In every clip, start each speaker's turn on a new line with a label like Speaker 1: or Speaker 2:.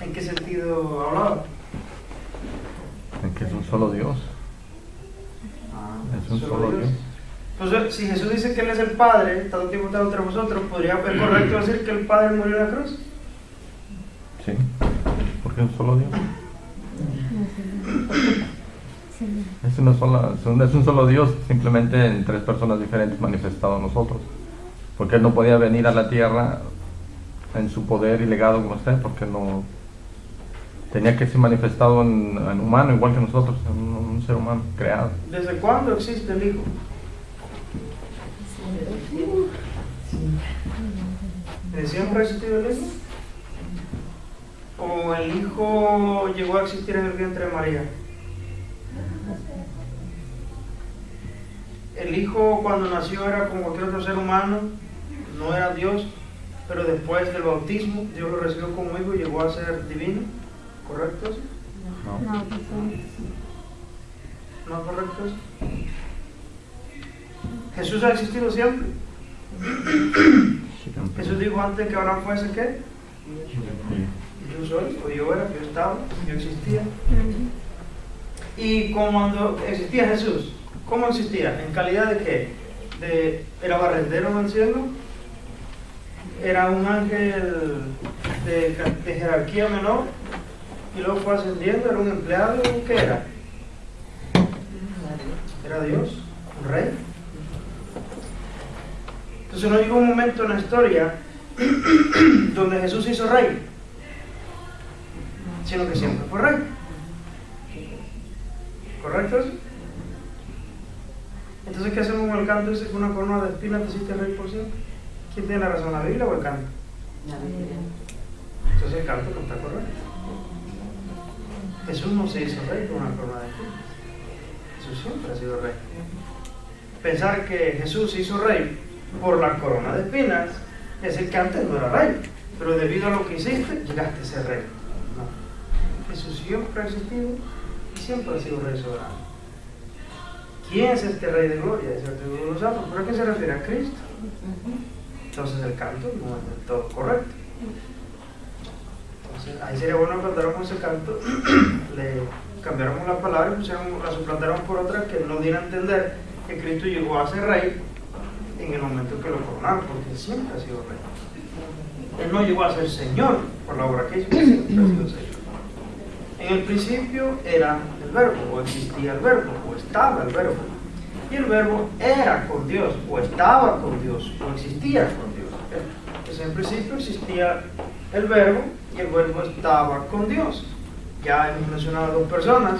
Speaker 1: ¿En qué sentido hablaba?
Speaker 2: En que es un solo Dios. Es un solo Dios.
Speaker 1: Entonces, si Jesús dice que Él es el Padre, todo el tiempo está entre vosotros, ¿podría ser correcto decir que el Padre murió en la cruz?
Speaker 2: Sí, porque es un solo Dios. Es un solo Dios, simplemente en tres personas diferentes manifestado a nosotros. Porque Él no podía venir a la tierra en su poder y legado como usted, porque no tenía que ser manifestado en humano, igual que nosotros, en un ser humano creado.
Speaker 1: ¿Desde cuándo existe el Hijo? ¿Desde siempre ha existido el Hijo? ¿O el Hijo llegó a existir en el vientre de María? El Hijo cuando nació era como cualquier otro ser humano, no era Dios, pero después del bautismo Dios lo recibió como hijo y llegó a ser divino, ¿correcto?
Speaker 2: No.
Speaker 1: ¿No correcto? Jesús ha existido siempre. Jesús dijo antes que Abraham fuese ¿qué? Yo soy, o yo era, yo estaba, yo existía. Y cuando existía Jesús, ¿cómo existía? ¿En calidad de qué? ¿Era barrendero en el cielo? ¿Era un ángel de jerarquía menor? Y luego fue ascendiendo, ¿era un empleado? ¿Qué era? ¿Era Dios? ¿Un rey? Entonces no llegó un momento en la historia donde Jesús se hizo rey, sino que siempre fue rey. ¿Correcto? Entonces, ¿qué hacemos con el canto? Dice que una corona de espinas te hiciste rey por siempre. ¿Quién tiene la razón, la Biblia o el canto?
Speaker 3: La Biblia.
Speaker 1: Entonces el canto no está correcto. Jesús no se hizo rey con una corona de espinas. Jesús siempre ha sido rey. Pensar que Jesús se hizo rey por la corona de espinas es decir que antes no era rey, pero debido a lo que hiciste, llegaste a ser rey. No. Jesús siempre ha existido y siempre ha sido rey soberano. ¿Quién es este rey de gloria? Es el Dios de los santos. ¿Pero a qué se refiere? A Cristo. Entonces el canto no es del todo correcto. Entonces ahí sería bueno que cantáramos ese canto, le cambiáramos la palabra y la suplantáramos por otra que no diera a entender que Cristo llegó a ser rey en el momento que lo coronaron, porque él siempre ha sido rey. Él no llegó a ser Señor por la obra que hizo, siempre ha sido Señor. En el principio era el verbo, o existía el verbo, o estaba el verbo. Y el verbo era con Dios, o estaba con Dios, o existía con Dios. Entonces en el principio existía el verbo, y el verbo estaba con Dios. Ya hemos mencionado a dos personas,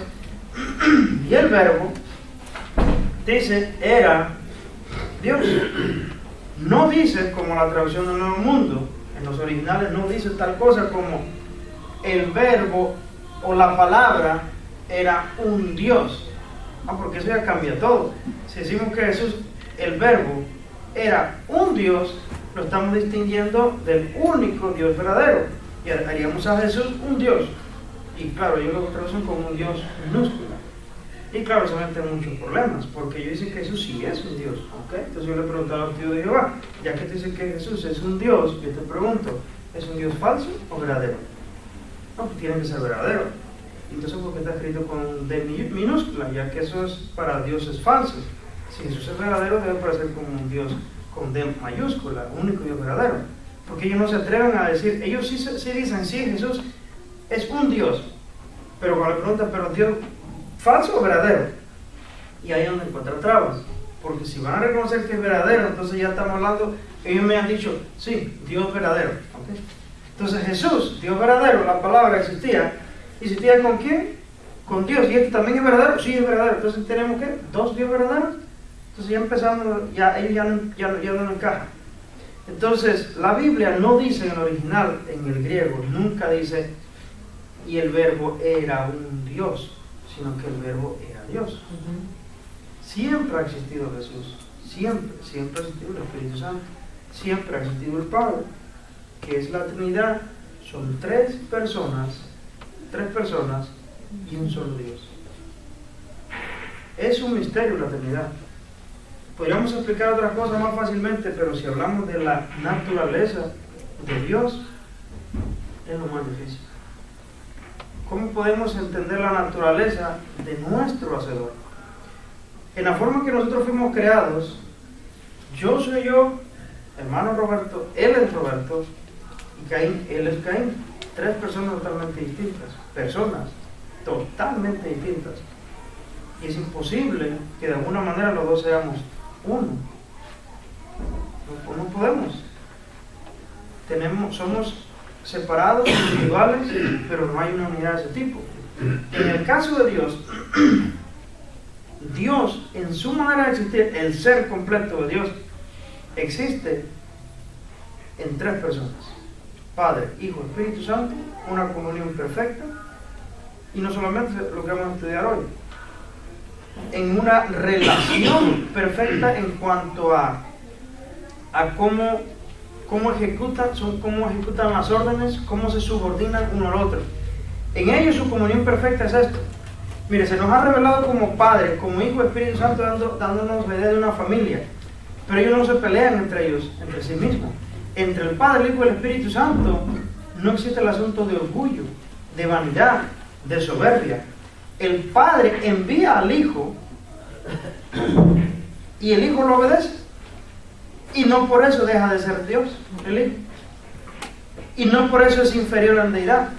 Speaker 1: y el verbo, dice, era Dios. No dice, como la traducción del Nuevo Mundo, en los originales no dice tal cosa como el verbo o la palabra era un Dios. Porque eso ya cambia todo. Si decimos que Jesús, el verbo, era un Dios, lo estamos distinguiendo del único Dios verdadero. Y haríamos a Jesús un Dios. Y claro, ellos lo traducen como un Dios minúscula. Y claro, se meten muchos problemas, porque ellos dicen que Jesús sí es un Dios. ¿Okay? Entonces yo le preguntaba al tío de Jehová, ya que te dicen que Jesús es un Dios, yo te pregunto, ¿es un Dios falso o verdadero? No, pues tiene que ser verdadero. Entonces, ¿por qué está escrito con D minúscula? Ya que eso es para dioses falsos. Si Jesús es verdadero, debe parecer como un Dios con D mayúscula, único Dios verdadero. Porque ellos no se atreven a decir, ellos sí dicen, sí, Jesús es un Dios. Pero cuando le preguntan, ¿pero Dios falso o verdadero? Y ahí es donde encuentran trabas. Porque si van a reconocer que es verdadero, entonces ya estamos hablando, ellos me han dicho, sí, Dios verdadero. ¿Okay? Entonces Jesús, Dios verdadero, la palabra existía. ¿Existía con quién? Con Dios. ¿Y este también es verdadero? Sí, es verdadero. Entonces tenemos ¿qué? ¿Dos Dios verdaderos? Entonces ya empezamos, ellos ya no encajan. Entonces la Biblia no dice en el original, en el griego, nunca dice y el verbo era un Dios, sino que el verbo era Dios. Siempre ha existido Jesús, siempre ha existido el Espíritu Santo, siempre ha existido el Padre, que es la Trinidad. Son tres personas y un solo Dios. Es un misterio la Trinidad. Podríamos explicar otras cosas más fácilmente, pero si hablamos de la naturaleza de Dios, es lo más difícil. ¿cómo podemos entender la naturaleza de nuestro Hacedor? En la forma que nosotros fuimos creados, yo soy yo, hermano Roberto, él es Roberto, y Caín, él es Caín. Tres personas totalmente distintas, personas totalmente distintas. Y es imposible que de alguna manera los dos seamos uno. No podemos. Somos separados, individuales, pero no hay una unidad de ese tipo. En el caso de Dios, Dios, en su manera de existir, el ser completo de Dios, existe en tres personas: Padre, Hijo, Espíritu Santo, una comunión perfecta. Y no solamente lo que vamos a estudiar hoy, en una relación perfecta en cuanto a cómo ejecutan las órdenes, cómo se subordinan uno al otro. En ellos su comunión perfecta es esto. Mire, se nos ha revelado como Padre, como Hijo, Espíritu Santo, dándonos la idea de una familia. Pero ellos no se pelean entre ellos, entre sí mismos. Entre el Padre, el Hijo y el Espíritu Santo no existe el asunto de orgullo, de vanidad, de soberbia. El Padre envía al Hijo y el Hijo lo obedece. Y no por eso deja de ser Dios, el Hijo. Y no por eso es inferior en deidad.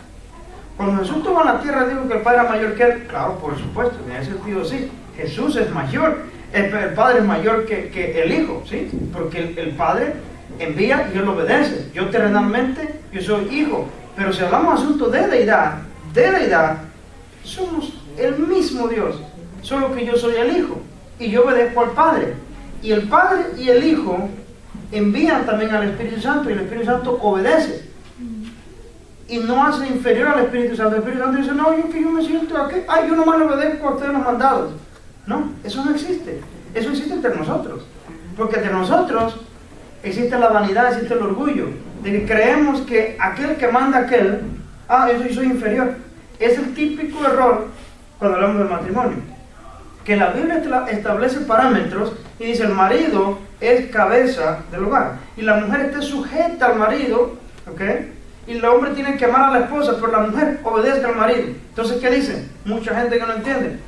Speaker 1: Cuando Jesús estuvo en la tierra, dijo que el Padre era mayor que Él. Claro, por supuesto, en ese sentido sí. Jesús es mayor, el Padre es mayor que el Hijo, ¿sí? Porque el Padre envía y Él obedece. Yo terrenalmente, yo soy hijo. Pero si hablamos de asunto de deidad, somos el mismo Dios, solo que yo soy el Hijo y yo obedezco al Padre. Y el Padre y el Hijo envían también al Espíritu Santo y el Espíritu Santo obedece. Y no hace inferior al Espíritu Santo. El Espíritu Santo dice, no, yo me siento aquí, yo nomás le obedezco a ustedes los mandados. No, eso no existe. Eso existe entre nosotros. Porque entre nosotros existe la vanidad, existe el orgullo, de que creemos que aquel que manda a aquel, yo soy inferior. Es el típico error cuando hablamos del matrimonio. Que la Biblia establece parámetros y dice el marido es cabeza del hogar y la mujer está sujeta al marido, ¿ok? Y el hombre tiene que amar a la esposa, pero la mujer obedece al marido. Entonces, ¿qué dicen? Mucha gente que no entiende.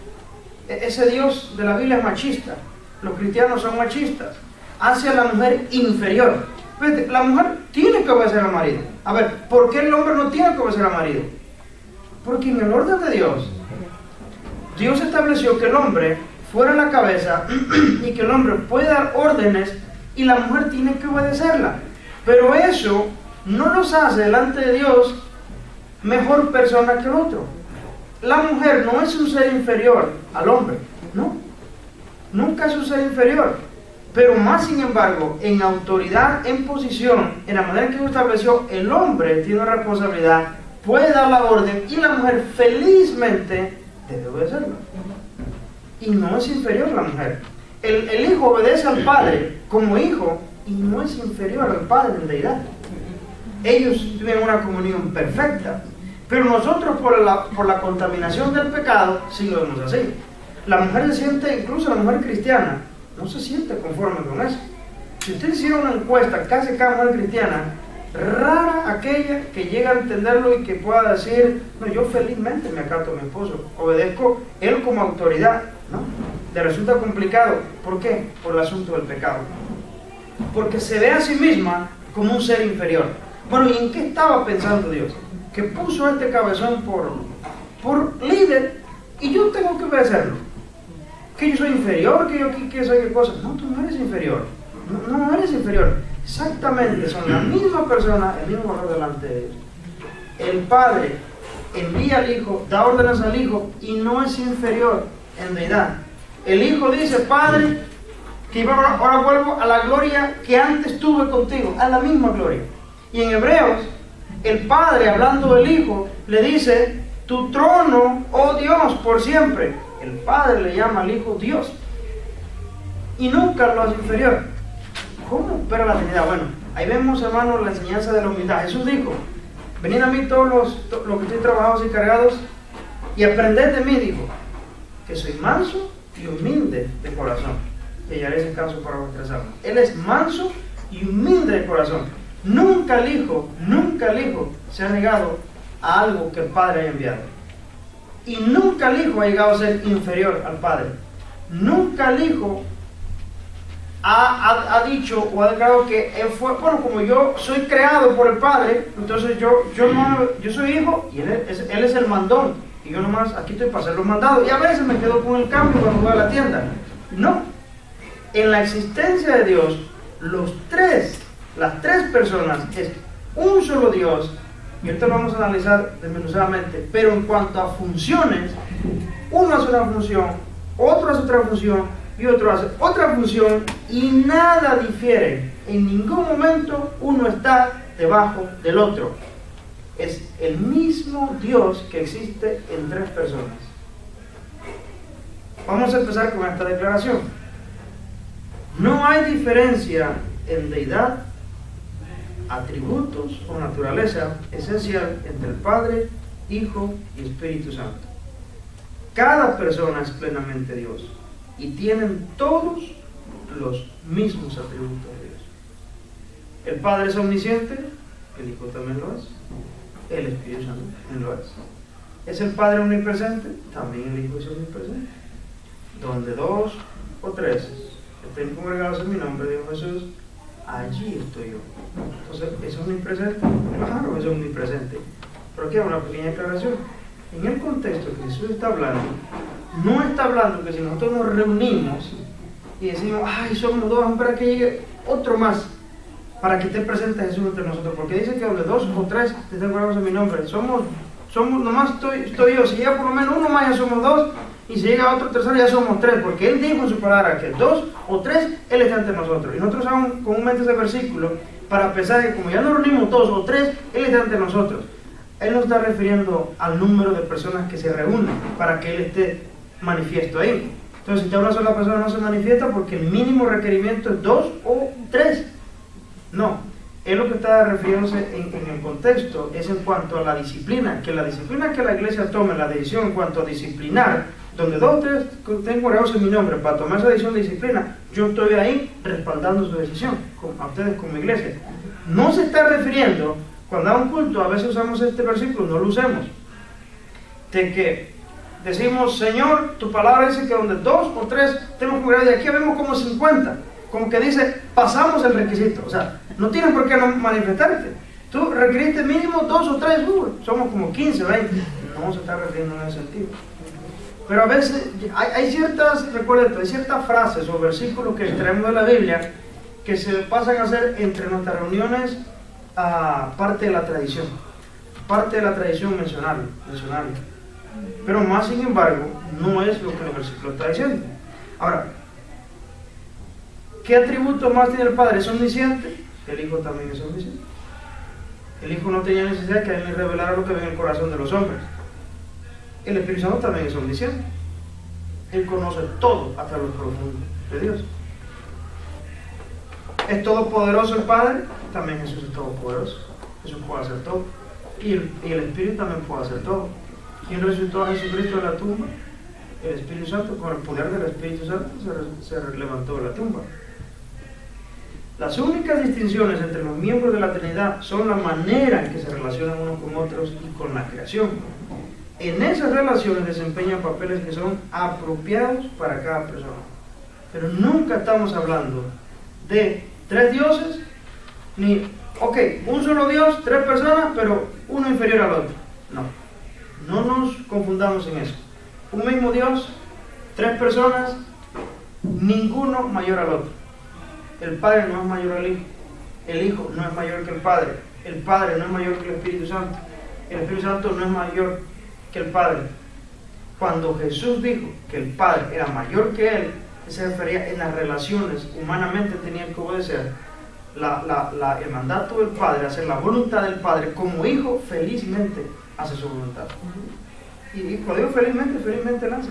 Speaker 1: Ese Dios de la Biblia es machista. Los cristianos son machistas. Hace a la mujer inferior. Fíjate, la mujer tiene que obedecer al marido. A ver, ¿por qué el hombre no tiene que obedecer al marido? Porque en el orden de Dios estableció que el hombre fuera la cabeza y que el hombre puede dar órdenes y la mujer tiene que obedecerla. Pero eso no nos hace delante de Dios mejor persona que el otro. La mujer no es un ser inferior al hombre, no. Nunca es un ser inferior. Pero más sin embargo, en autoridad, en posición, en la manera en que Dios estableció, el hombre tiene una responsabilidad, puede dar la orden y la mujer felizmente debe obedecerlo. Y no es inferior a la mujer. El hijo obedece al padre como hijo y no es inferior al padre en deidad. Ellos tienen una comunión perfecta. Pero nosotros por la contaminación del pecado sí lo vemos así. La mujer se siente, incluso la mujer cristiana, no se siente conforme con eso. Si usted hiciera una encuesta, casi cada mujer cristiana, rara aquella que llega a entenderlo y que pueda decir, no, yo felizmente me acato a mi esposo, obedezco él como autoridad, ¿no? Le resulta complicado. ¿Por qué? Por el asunto del pecado. Porque se ve a sí misma como un ser inferior. Bueno, ¿y en qué estaba pensando Dios? Que puso a este cabezón por líder y yo tengo que obedecerlo. Que yo soy inferior, que soy qué cosa. No, tú no eres inferior. No eres inferior. Exactamente, son la misma persona, el mismo valor delante de Dios. El Padre envía al Hijo, da órdenes al Hijo y no es inferior en deidad. El Hijo dice, Padre, que ahora vuelvo a la gloria que antes tuve contigo, a la misma gloria. Y en Hebreos, el Padre, hablando del Hijo, le dice, tu trono, oh Dios, por siempre. El Padre le llama al Hijo Dios. Y nunca lo hace inferior. ¿Cómo opera la Trinidad? Bueno, ahí vemos, hermanos, la enseñanza de la humildad. Jesús dijo, venid a mí todos los que estoy trabajados y cargados, y aprended de mí, dijo, que soy manso y humilde de corazón, y hallaré descanso para vuestras almas. Él es manso y humilde de corazón. Nunca el Hijo se ha negado a algo que el Padre haya enviado. Y nunca el Hijo ha llegado a ser inferior al Padre. Nunca el Hijo ha dicho o ha declarado que él fue, bueno, como yo soy creado por el Padre, entonces yo soy hijo y él es el mandón. Y yo nomás aquí estoy para hacer los mandados. Y a veces me quedo con el cambio cuando voy a la tienda. No. En la existencia de Dios, las tres personas es un solo Dios. Y esto lo vamos a analizar desmenuzadamente. Pero en cuanto a funciones, uno hace una función, otro hace otra función y otro hace otra función y nada difiere. En ningún momento uno está debajo del otro. Es el mismo Dios que existe en tres personas. Vamos a empezar con esta declaración. No hay diferencia en deidad, atributos o naturaleza esencial entre el Padre, Hijo y Espíritu Santo. Cada persona es plenamente Dios y tienen todos los mismos atributos de Dios. El Padre es omnisciente, el Hijo también lo es, el Espíritu Santo también lo es. ¿Es el Padre omnipresente? También el Hijo es omnipresente. Donde dos o tres estén congregados en mi nombre, dijo Jesús, allí estoy yo. Entonces, ¿es omnipresente? Claro, es omnipresente. Pero aquí hay una pequeña aclaración. En el contexto que Jesús está hablando, no está hablando que si nosotros nos reunimos y decimos, ay, somos dos, vamos a esperar que llegue otro más para que esté presente Jesús entre nosotros, porque dice que donde dos o tres estén congregados en mi nombre, somos nomás estoy yo. Si llega por lo menos uno más, ya somos dos. Y si llega otro tercero, ya somos tres, porque Él dijo en su palabra que dos o tres, Él está entre nosotros. Y nosotros usamos comúnmente ese versículo para pensar que como ya nos reunimos dos o tres, Él está entre nosotros. Él no está refiriendo al número de personas que se reúnen para que Él esté manifiesto ahí. Entonces, si ya una sola persona no se manifiesta porque el mínimo requerimiento es dos o tres. No, Él lo que está refiriéndose en el contexto es en cuanto a la disciplina, que la disciplina que la iglesia tome, la decisión en cuanto a disciplinar, donde dos o tres tengo orados en mi nombre para tomar esa decisión de disciplina, yo estoy ahí respaldando su decisión, a ustedes como iglesia. No se está refiriendo, cuando da un culto, a veces usamos este versículo, no lo usemos, de que decimos, Señor, tu palabra dice que donde dos o tres tenemos congregados, y aquí vemos como 50, como que dice, pasamos el requisito, o sea, no tienes por qué no manifestarte. Tú requeriste mínimo dos o tres, somos como 15, 20, no se está refiriendo en ese sentido. Pero a veces hay ciertas frases o versículos que extraemos de la Biblia que se pasan a hacer entre nuestras reuniones parte de la tradición mencionarlo. Pero más sin embargo, no es lo que el versículo está diciendo. Ahora, ¿qué atributo más tiene el Padre? ¿Es omnisciente? El Hijo también es omnisciente. El Hijo no tenía necesidad que Él le revelara lo que ve en el corazón de los hombres. El Espíritu Santo también es omnisciente. Él conoce todo hasta lo profundo de Dios. ¿Es todopoderoso el Padre? También Jesús es todopoderoso. Jesús puede hacer todo. Y el Espíritu también puede hacer todo. ¿Quién resucitó a Jesucristo de la tumba? El Espíritu Santo. Con el poder del Espíritu Santo se levantó de la tumba. Las únicas distinciones entre los miembros de la Trinidad son la manera en que se relacionan unos con otros y con la creación. En esas relaciones desempeñan papeles que son apropiados para cada persona. Pero nunca estamos hablando de tres dioses, ni, un solo Dios, tres personas, pero uno inferior al otro. No nos confundamos en eso. Un mismo Dios, tres personas, ninguno mayor al otro. El Padre no es mayor al Hijo, el Hijo no es mayor que el Padre no es mayor que el Espíritu Santo, el Espíritu Santo no es mayor que el Padre. Cuando Jesús dijo que el Padre era mayor que Él, se refería en las relaciones, humanamente tenían que obedecer el mandato del Padre, hacer la voluntad del Padre. Como Hijo, felizmente hace su voluntad. Y cuando digo felizmente la hace.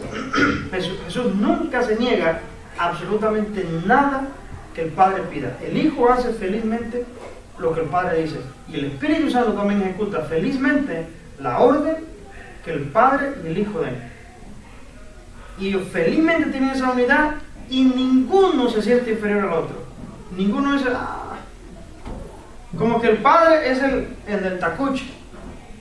Speaker 1: Jesús nunca se niega absolutamente nada que el Padre pida. El Hijo hace felizmente lo que el Padre dice. Y el Espíritu Santo también ejecuta felizmente la orden que el Padre y el Hijo den. Y ellos felizmente tienen esa unidad y ninguno se siente inferior al otro. Ninguno dice, como que el Padre es el del tacuche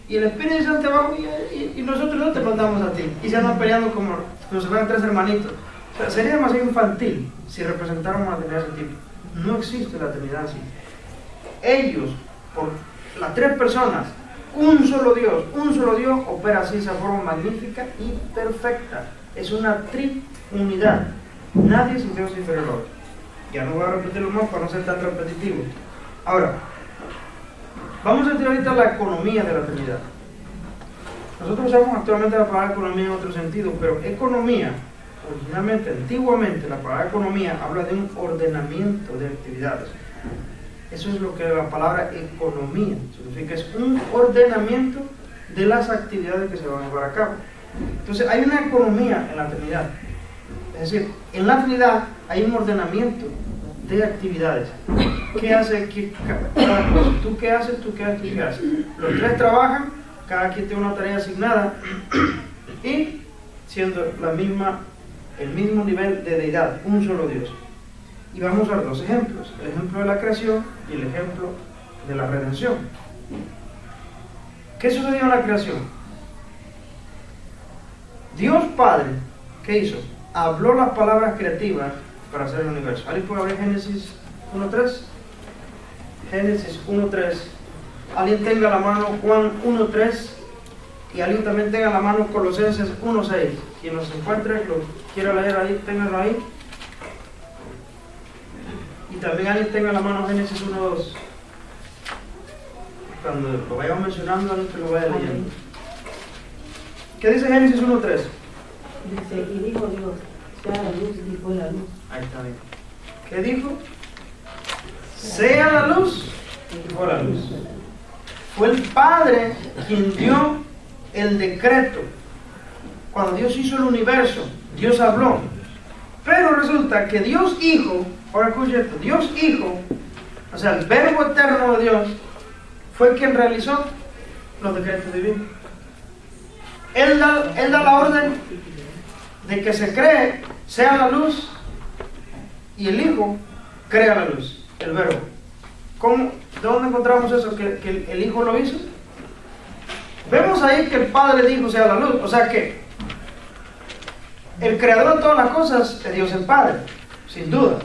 Speaker 1: y el Espíritu Santo va y nosotros no te mandamos a ti. Y se andan peleando como si fueran tres hermanitos. O sea, sería demasiado infantil si representáramos la Trinidad de ese tipo. No existe la Trinidad así. Ellos, por las tres personas, un solo Dios, opera así de esa forma magnífica y perfecta. Es una triunidad. Nadie es un Dios inferior a otro. Ya no voy a repetirlo más para no ser tan repetitivo. Ahora, vamos a estudiar ahorita la economía de la Trinidad. Nosotros usamos actualmente la palabra economía en otro sentido, pero economía, originalmente, antiguamente, la palabra economía habla de un ordenamiento de actividades. Eso es lo que la palabra economía significa, es un ordenamiento de las actividades que se van a llevar a cabo. Entonces, hay una economía en la Trinidad. Es decir, en la Trinidad hay un ordenamiento de actividades. ¿Qué hace cada cosa? ¿Tú qué haces? ¿Tú qué haces? ¿Tú qué haces? Los tres trabajan, cada quien tiene una tarea asignada y siendo el mismo nivel de deidad, un solo Dios. Y vamos a ver dos ejemplos, el ejemplo de la creación y el ejemplo de la redención. ¿Qué sucedió en la creación? Dios Padre, ¿qué hizo? Habló las palabras creativas para hacer el universo. ¿Alguien puede abrir Génesis 1.3? Génesis 1.3. Alguien tenga la mano Juan 1.3 y alguien también tenga la mano Colosenses 1.6. Quien nos encuentre, lo quiera leer ahí, ténganlo ahí. Y también alguien tenga la mano Génesis 1.2. Cuando lo vayamos mencionando, alguien que lo vaya leyendo. ¿Qué dice Génesis 1.3?
Speaker 3: Dice, y dijo Dios, sea la luz, y fue la luz.
Speaker 1: Ahí está bien. ¿Qué dijo? Sea la luz, y fue la luz. Fue el Padre quien dio el decreto. Cuando Dios hizo el universo, Dios habló. Pero resulta que Dios Hijo, ahora escucha esto, Dios Hijo, o sea, el Verbo eterno de Dios, fue quien realizó los decretos divinos. Él da la orden de que se cree, sea la luz, y el Hijo crea la luz, el Verbo. ¿Cómo? ¿De dónde encontramos eso? ¿Que el Hijo lo hizo? Vemos ahí que el Padre dijo sea la luz, o sea que el creador de todas las cosas es Dios el Padre, sin duda.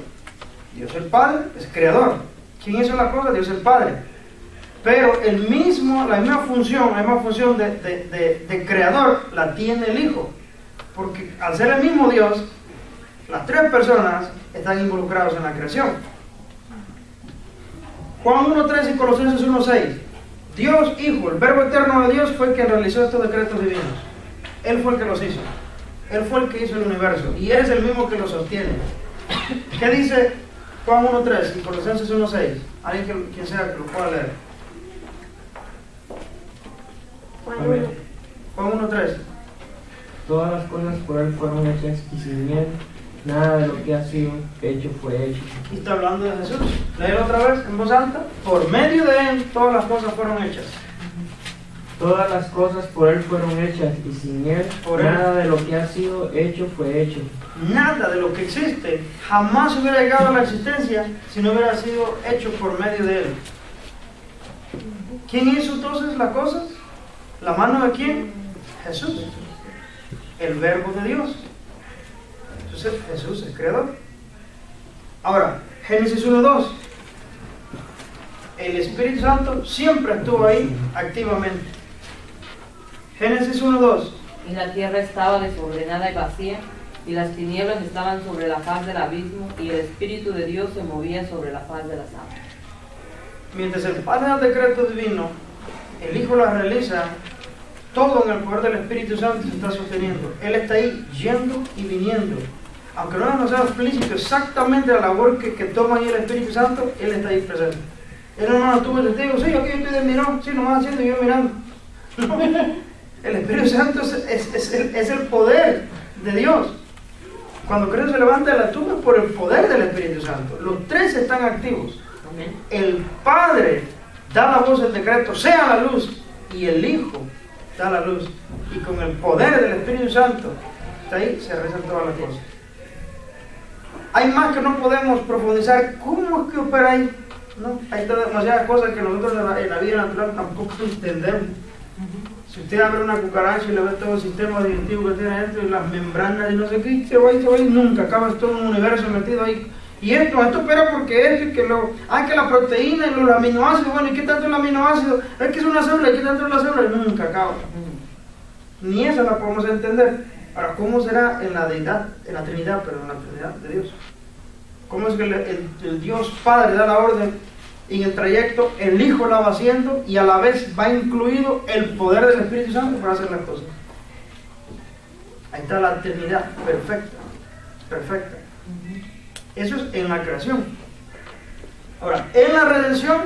Speaker 1: Dios el Padre es creador. ¿Quién hizo las cosas? Dios el Padre. Pero la misma función de creador la tiene el Hijo. Porque al ser el mismo Dios, las tres personas están involucrados en la creación. Juan 1.3 y Colosenses 1.6. Dios Hijo, el Verbo eterno de Dios, fue quien realizó estos decretos divinos. Él fue el que los hizo. Él fue el que hizo el universo. Y Él es el mismo que lo sostiene. ¿Qué dice Juan 1.3 y Colosenses 1.6? Alguien quien sea que lo pueda leer. Juan 1.3.
Speaker 4: Todas las cosas por Él fueron hechas y sin Él nada de lo que ha sido hecho fue hecho.
Speaker 1: Y está hablando de Jesús. Léelo otra vez en voz alta. Por medio de Él todas las cosas fueron hechas.
Speaker 4: Todas las cosas por Él fueron hechas y sin Él nada de lo que ha sido hecho fue hecho.
Speaker 1: Nada de lo que existe jamás hubiera llegado a la existencia si no hubiera sido hecho por medio de Él. ¿Quién hizo entonces las cosas? ¿La mano de quién? Jesús. El Verbo de Dios. Entonces Jesús es creador. Ahora, Génesis 1.2. El Espíritu Santo siempre estuvo ahí activamente. Génesis 1.2.
Speaker 3: Y la tierra estaba desordenada y vacía, y las tinieblas estaban sobre la faz del abismo, y el Espíritu de Dios se movía sobre la faz de las aguas.
Speaker 1: Mientras el Padre da el decreto divino, el Hijo la realiza, todo en el poder del Espíritu Santo se está sosteniendo. Él está ahí yendo y viniendo. Aunque no es demasiado explícito exactamente la labor que toma ahí el Espíritu Santo, Él está ahí presente. Él no tuvo el testigo, sí, aquí estoy de mirón, sí, nomás haciendo y yo mirando. No, el Espíritu Santo es el poder de Dios. Cuando Cristo se levanta de la tumba es por el poder del Espíritu Santo. Los tres están activos. El Padre da la voz del decreto, sea la luz, y el Hijo da la luz. Y con el poder del Espíritu Santo, está ahí, se realizan todas las cosas. Hay más que no podemos profundizar. ¿Cómo es que opera ahí? No, hay demasiadas cosas que nosotros en la vida natural tampoco entendemos. Si usted abre una cucaracha y le ve todo el sistema digestivo que tiene adentro y las membranas y no sé qué, se va y nunca acaba, es todo un universo metido ahí. Y esto opera porque esto y que que la proteína y los aminoácidos, bueno, ¿y qué tanto el aminoácido? Es que es una célula, ¿y qué tanto es la célula? Y nunca acaba. Ni esa la podemos entender. Ahora, ¿cómo será en la deidad, en la Trinidad de Dios? ¿Cómo es que el Dios Padre da la orden y en el trayecto el Hijo la va haciendo y a la vez va incluido el poder del Espíritu Santo para hacer las cosas? Ahí está la Trinidad perfecta, perfecta. Eso es en la creación. Ahora, en la redención,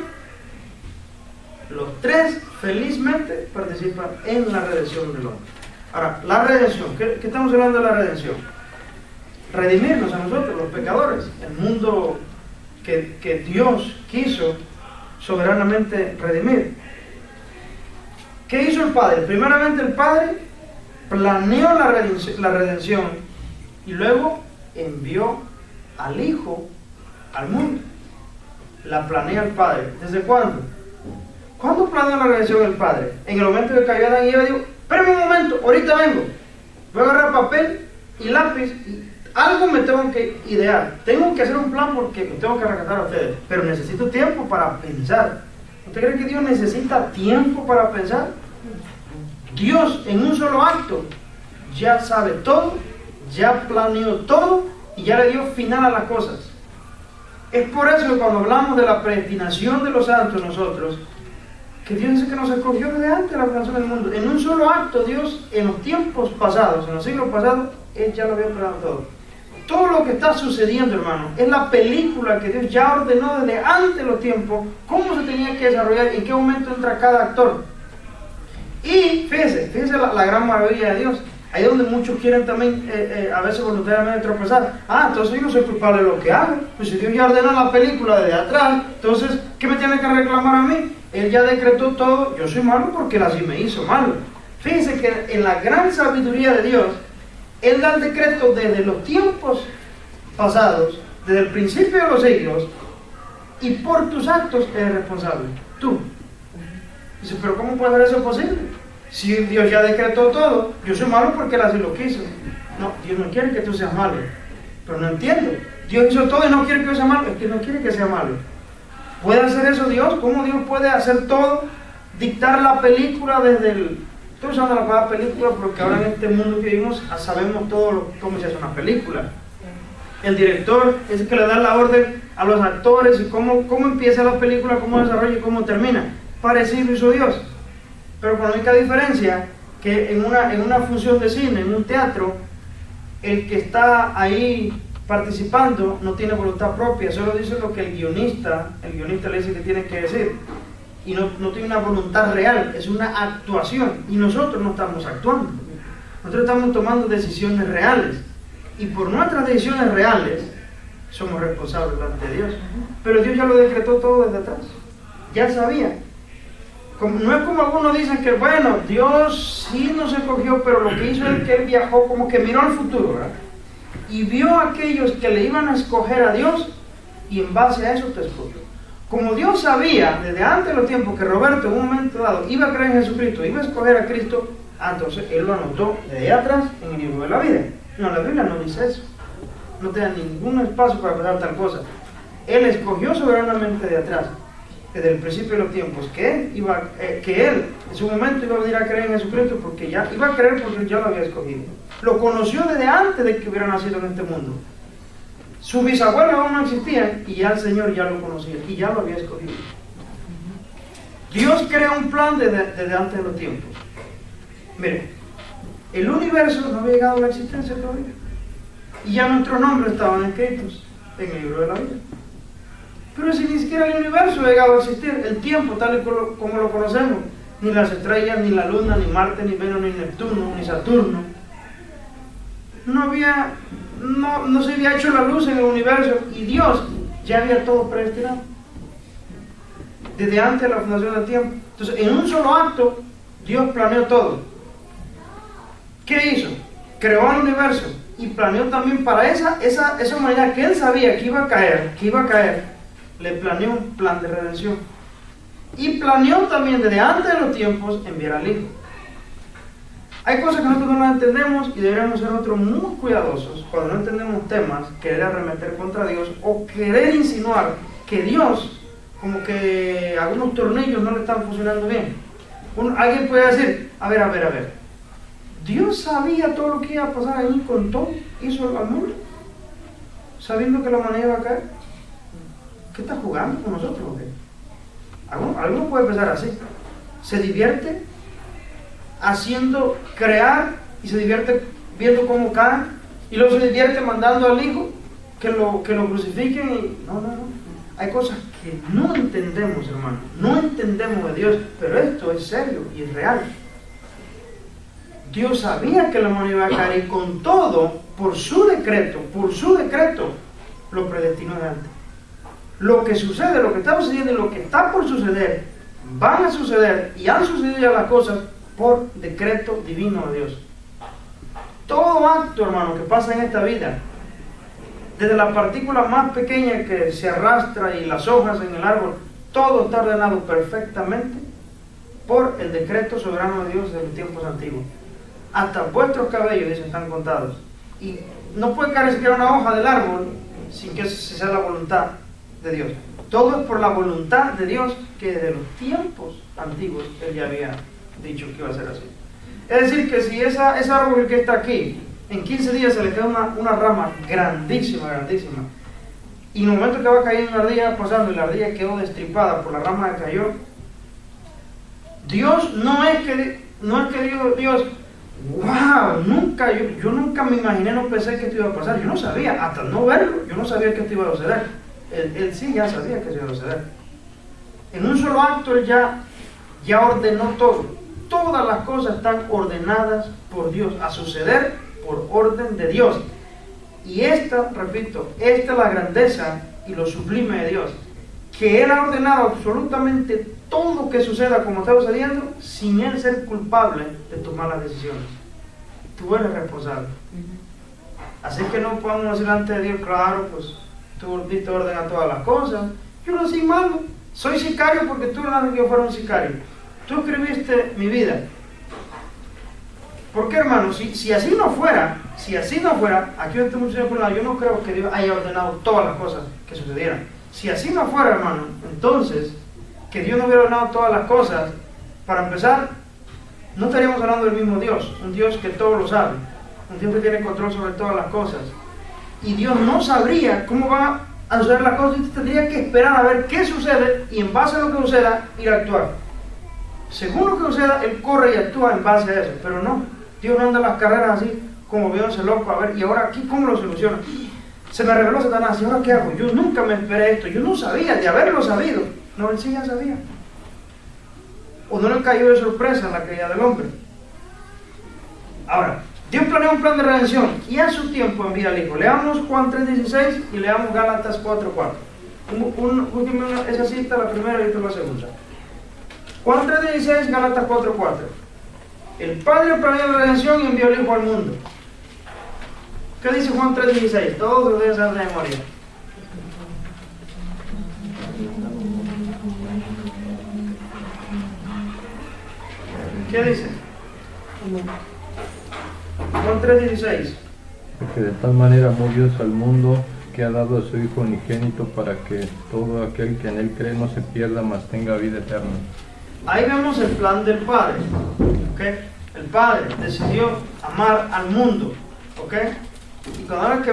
Speaker 1: los tres felizmente participan en la redención del hombre. Ahora, la redención, ¿qué estamos hablando de la redención? Redimirnos a nosotros, los pecadores, el mundo que Dios quiso soberanamente redimir. ¿Qué hizo el Padre? Primeramente el Padre planeó la redención y luego envió al Hijo al mundo. La planea el Padre. ¿Desde cuándo? ¿Cuándo planeó la redención el Padre? En el momento que cayó Adán y Eva, dijo: espérame un momento, ahorita vengo. Voy a agarrar papel y lápiz y algo me tengo que idear. Tengo que hacer un plan porque me tengo que rescatar a ustedes. Pero necesito tiempo para pensar. ¿Usted cree que Dios necesita tiempo para pensar? Dios en un solo acto ya sabe todo, ya planeó todo y ya le dio final a las cosas. Es por eso que cuando hablamos de la predestinación de los santos nosotros, que Dios dice que nos escogió desde antes de la fundación del mundo. En un solo acto Dios, en los tiempos pasados, en los siglos pasados, Él ya lo había planeado todo. Todo lo que está sucediendo, hermano, es la película que Dios ya ordenó desde antes de los tiempos, cómo se tenía que desarrollar, en qué momento entra cada actor. Y fíjese la gran maravilla de Dios. Ahí donde muchos quieren también, a veces voluntariamente tropezar. Entonces yo no soy culpable de lo que hago. Pues si Dios ya ordenó la película desde atrás, entonces, ¿qué me tiene que reclamar a mí? Él ya decretó todo, yo soy malo porque Él así me hizo malo. Fíjense que en la gran sabiduría de Dios, Él da el decreto desde los tiempos pasados, desde el principio de los siglos, y por tus actos eres responsable, tú. Dice, pero ¿cómo puede ser eso posible? Si Dios ya decretó todo, yo soy malo porque Él así lo quiso. No, Dios no quiere que tú seas malo. Pero no entiendo. Dios hizo todo y no quiere que yo sea malo. Es que no quiere que sea malo. ¿Puede hacer eso Dios? ¿Cómo Dios puede hacer todo? Dictar la película desde el... Estoy usando la palabra película porque ahora en este mundo que vivimos sabemos todo cómo se hace una película. El director es el que le da la orden a los actores y cómo empieza la película, cómo desarrolla y cómo termina. Parecido hizo Dios. Pero con la única diferencia que en una función de cine, en un teatro, el que está ahí participando no tiene voluntad propia, solo dice lo que el guionista le dice que tiene que decir. Y no tiene una voluntad real, es una actuación. Y nosotros no estamos actuando. Nosotros estamos tomando decisiones reales. Y por nuestras decisiones reales, somos responsables delante de Dios. Pero Dios ya lo decretó todo desde atrás. Ya sabía. No es como algunos dicen que, bueno, Dios sí nos escogió, pero lo que hizo es que Él viajó, como que miró al futuro, ¿verdad? Y vio a aquellos que le iban a escoger a Dios, y en base a eso te escogió. Como Dios sabía desde antes de los tiempos que Roberto en un momento dado iba a creer en Jesucristo, iba a escoger a Cristo, entonces Él lo anotó desde atrás en el libro de la vida. No, la Biblia no dice eso. No te da ningún espacio para pensar tal cosa. Él escogió soberanamente de atrás, desde el principio de los tiempos, que Él en su momento iba a venir a creer en Jesucristo porque ya iba a creer porque Él ya lo había escogido. Lo conoció desde antes de que hubiera nacido en este mundo. Sus bisabuelos aún no existían y ya el Señor ya lo conocía y ya lo había escogido. Dios crea un plan desde antes de los tiempos. Mire, el universo no había llegado a la existencia todavía y ya nuestros nombres estaban escritos en el libro de la vida. Pero si ni siquiera el universo ha llegado a existir, el tiempo tal y como lo conocemos, ni las estrellas, ni la luna, ni Marte, ni Venus, ni Neptuno, ni Saturno, no se había hecho la luz en el universo y Dios ya había todo predestinado desde antes de la fundación del tiempo. Entonces, en un solo acto, Dios planeó todo. ¿Qué hizo? Creó el universo y planeó también para esa humanidad que Él sabía que iba a caer, le planeó un plan de redención. Y planeó también desde antes de los tiempos enviar al Hijo. Hay cosas que nosotros no entendemos y deberíamos ser nosotros muy cuidadosos cuando no entendemos temas, querer arremeter contra Dios o querer insinuar que Dios, como que algunos tornillos no le están funcionando bien. Alguien puede decir, a ver, Dios sabía todo lo que iba a pasar ahí con todo, hizo al mundo, sabiendo que la humanidad iba a caer. ¿Qué está jugando con nosotros? Alguno puede pensar así. Se divierte haciendo crear y se divierte viendo cómo caen y luego se divierte mandando al Hijo que lo crucifiquen y no. Hay cosas que no entendemos, hermano, no entendemos de Dios, pero esto es serio y es real. Dios sabía que la humanidad iba a caer y con todo, por su decreto, lo predestinó de antes. Lo que sucede, lo que está sucediendo y lo que está por suceder, van a suceder y han sucedido ya las cosas por decreto divino de Dios. Todo acto, hermano, que pasa en esta vida, desde la partícula más pequeña que se arrastra y las hojas en el árbol, todo está ordenado perfectamente por el decreto soberano de Dios desde los tiempos antiguos. Hasta vuestros cabellos, dicen, están contados. Y no puede caer siquiera una hoja del árbol sin que sea la voluntad de Dios. Todo es por la voluntad de Dios, que desde los tiempos antiguos Él ya había dicho que iba a ser así. Es decir, que si ese árbol que está aquí, en 15 días se le queda una rama grandísima, y en el momento que va a caer una ardilla pasando y la ardilla quedó destripada por la rama que cayó, Dios no es que Dios, wow, yo nunca me imaginé, no pensé que esto iba a pasar, yo no sabía, hasta no verlo, yo no sabía que esto iba a suceder. Él sí ya sabía que esto iba a suceder. En un solo acto Él ya ordenó todo. Todas las cosas están ordenadas por Dios, a suceder por orden de Dios. Y repito, esta es la grandeza y lo sublime de Dios, que Él ha ordenado absolutamente todo que suceda como está sucediendo, sin Él ser culpable de tomar las decisiones. Tú eres responsable. Así que no podemos decir ante de Dios, claro, pues tú diste orden a todas las cosas. Yo no soy malo, soy sicario porque tú no que yo fuera un sicario. Tú escribiste mi vida. ¿Por qué, hermano? Si así no fuera, aquí este muchacho por un lado, yo no creo que Dios haya ordenado todas las cosas que sucedieran. Si así no fuera, hermano, entonces, que Dios no hubiera ordenado todas las cosas, para empezar, no estaríamos hablando del mismo Dios, un Dios que todo lo sabe, un Dios que tiene control sobre todas las cosas. Y Dios no sabría cómo va a suceder las cosas, y usted tendría que esperar a ver qué sucede, y en base a lo que suceda, ir a actuar. Según lo que suceda, Él corre y actúa en base a eso, pero no. Dios no anda las carreras así, como viéndose loco, a ver, y ahora aquí, ¿cómo lo soluciona? Se me reveló Satanás, ¿y ahora qué hago? Yo nunca me esperé esto, yo no sabía, de haberlo sabido. No, Él sí ya sabía. O no le cayó de sorpresa en la caída del hombre. Ahora, Dios planeó un plan de redención y a su tiempo envía al Hijo. Leamos Juan 3:16 y leamos Gálatas 4:4. Última esa cita, la primera y esta la segunda. Juan 3:16, Gálatas 4:4. El Padre planeó la redención y envió al Hijo al mundo. ¿Qué dice Juan 3:16? Todos lo deben saber de memoria. ¿Qué dice? Juan 3:16.
Speaker 2: Porque de tal manera amó Dios al mundo que ha dado a su Hijo unigénito para que todo aquel que en Él cree no se pierda, mas tenga vida eterna.
Speaker 1: Ahí vemos el plan del Padre, ¿okay? El Padre decidió amar al mundo, ¿okay? Y cuando habla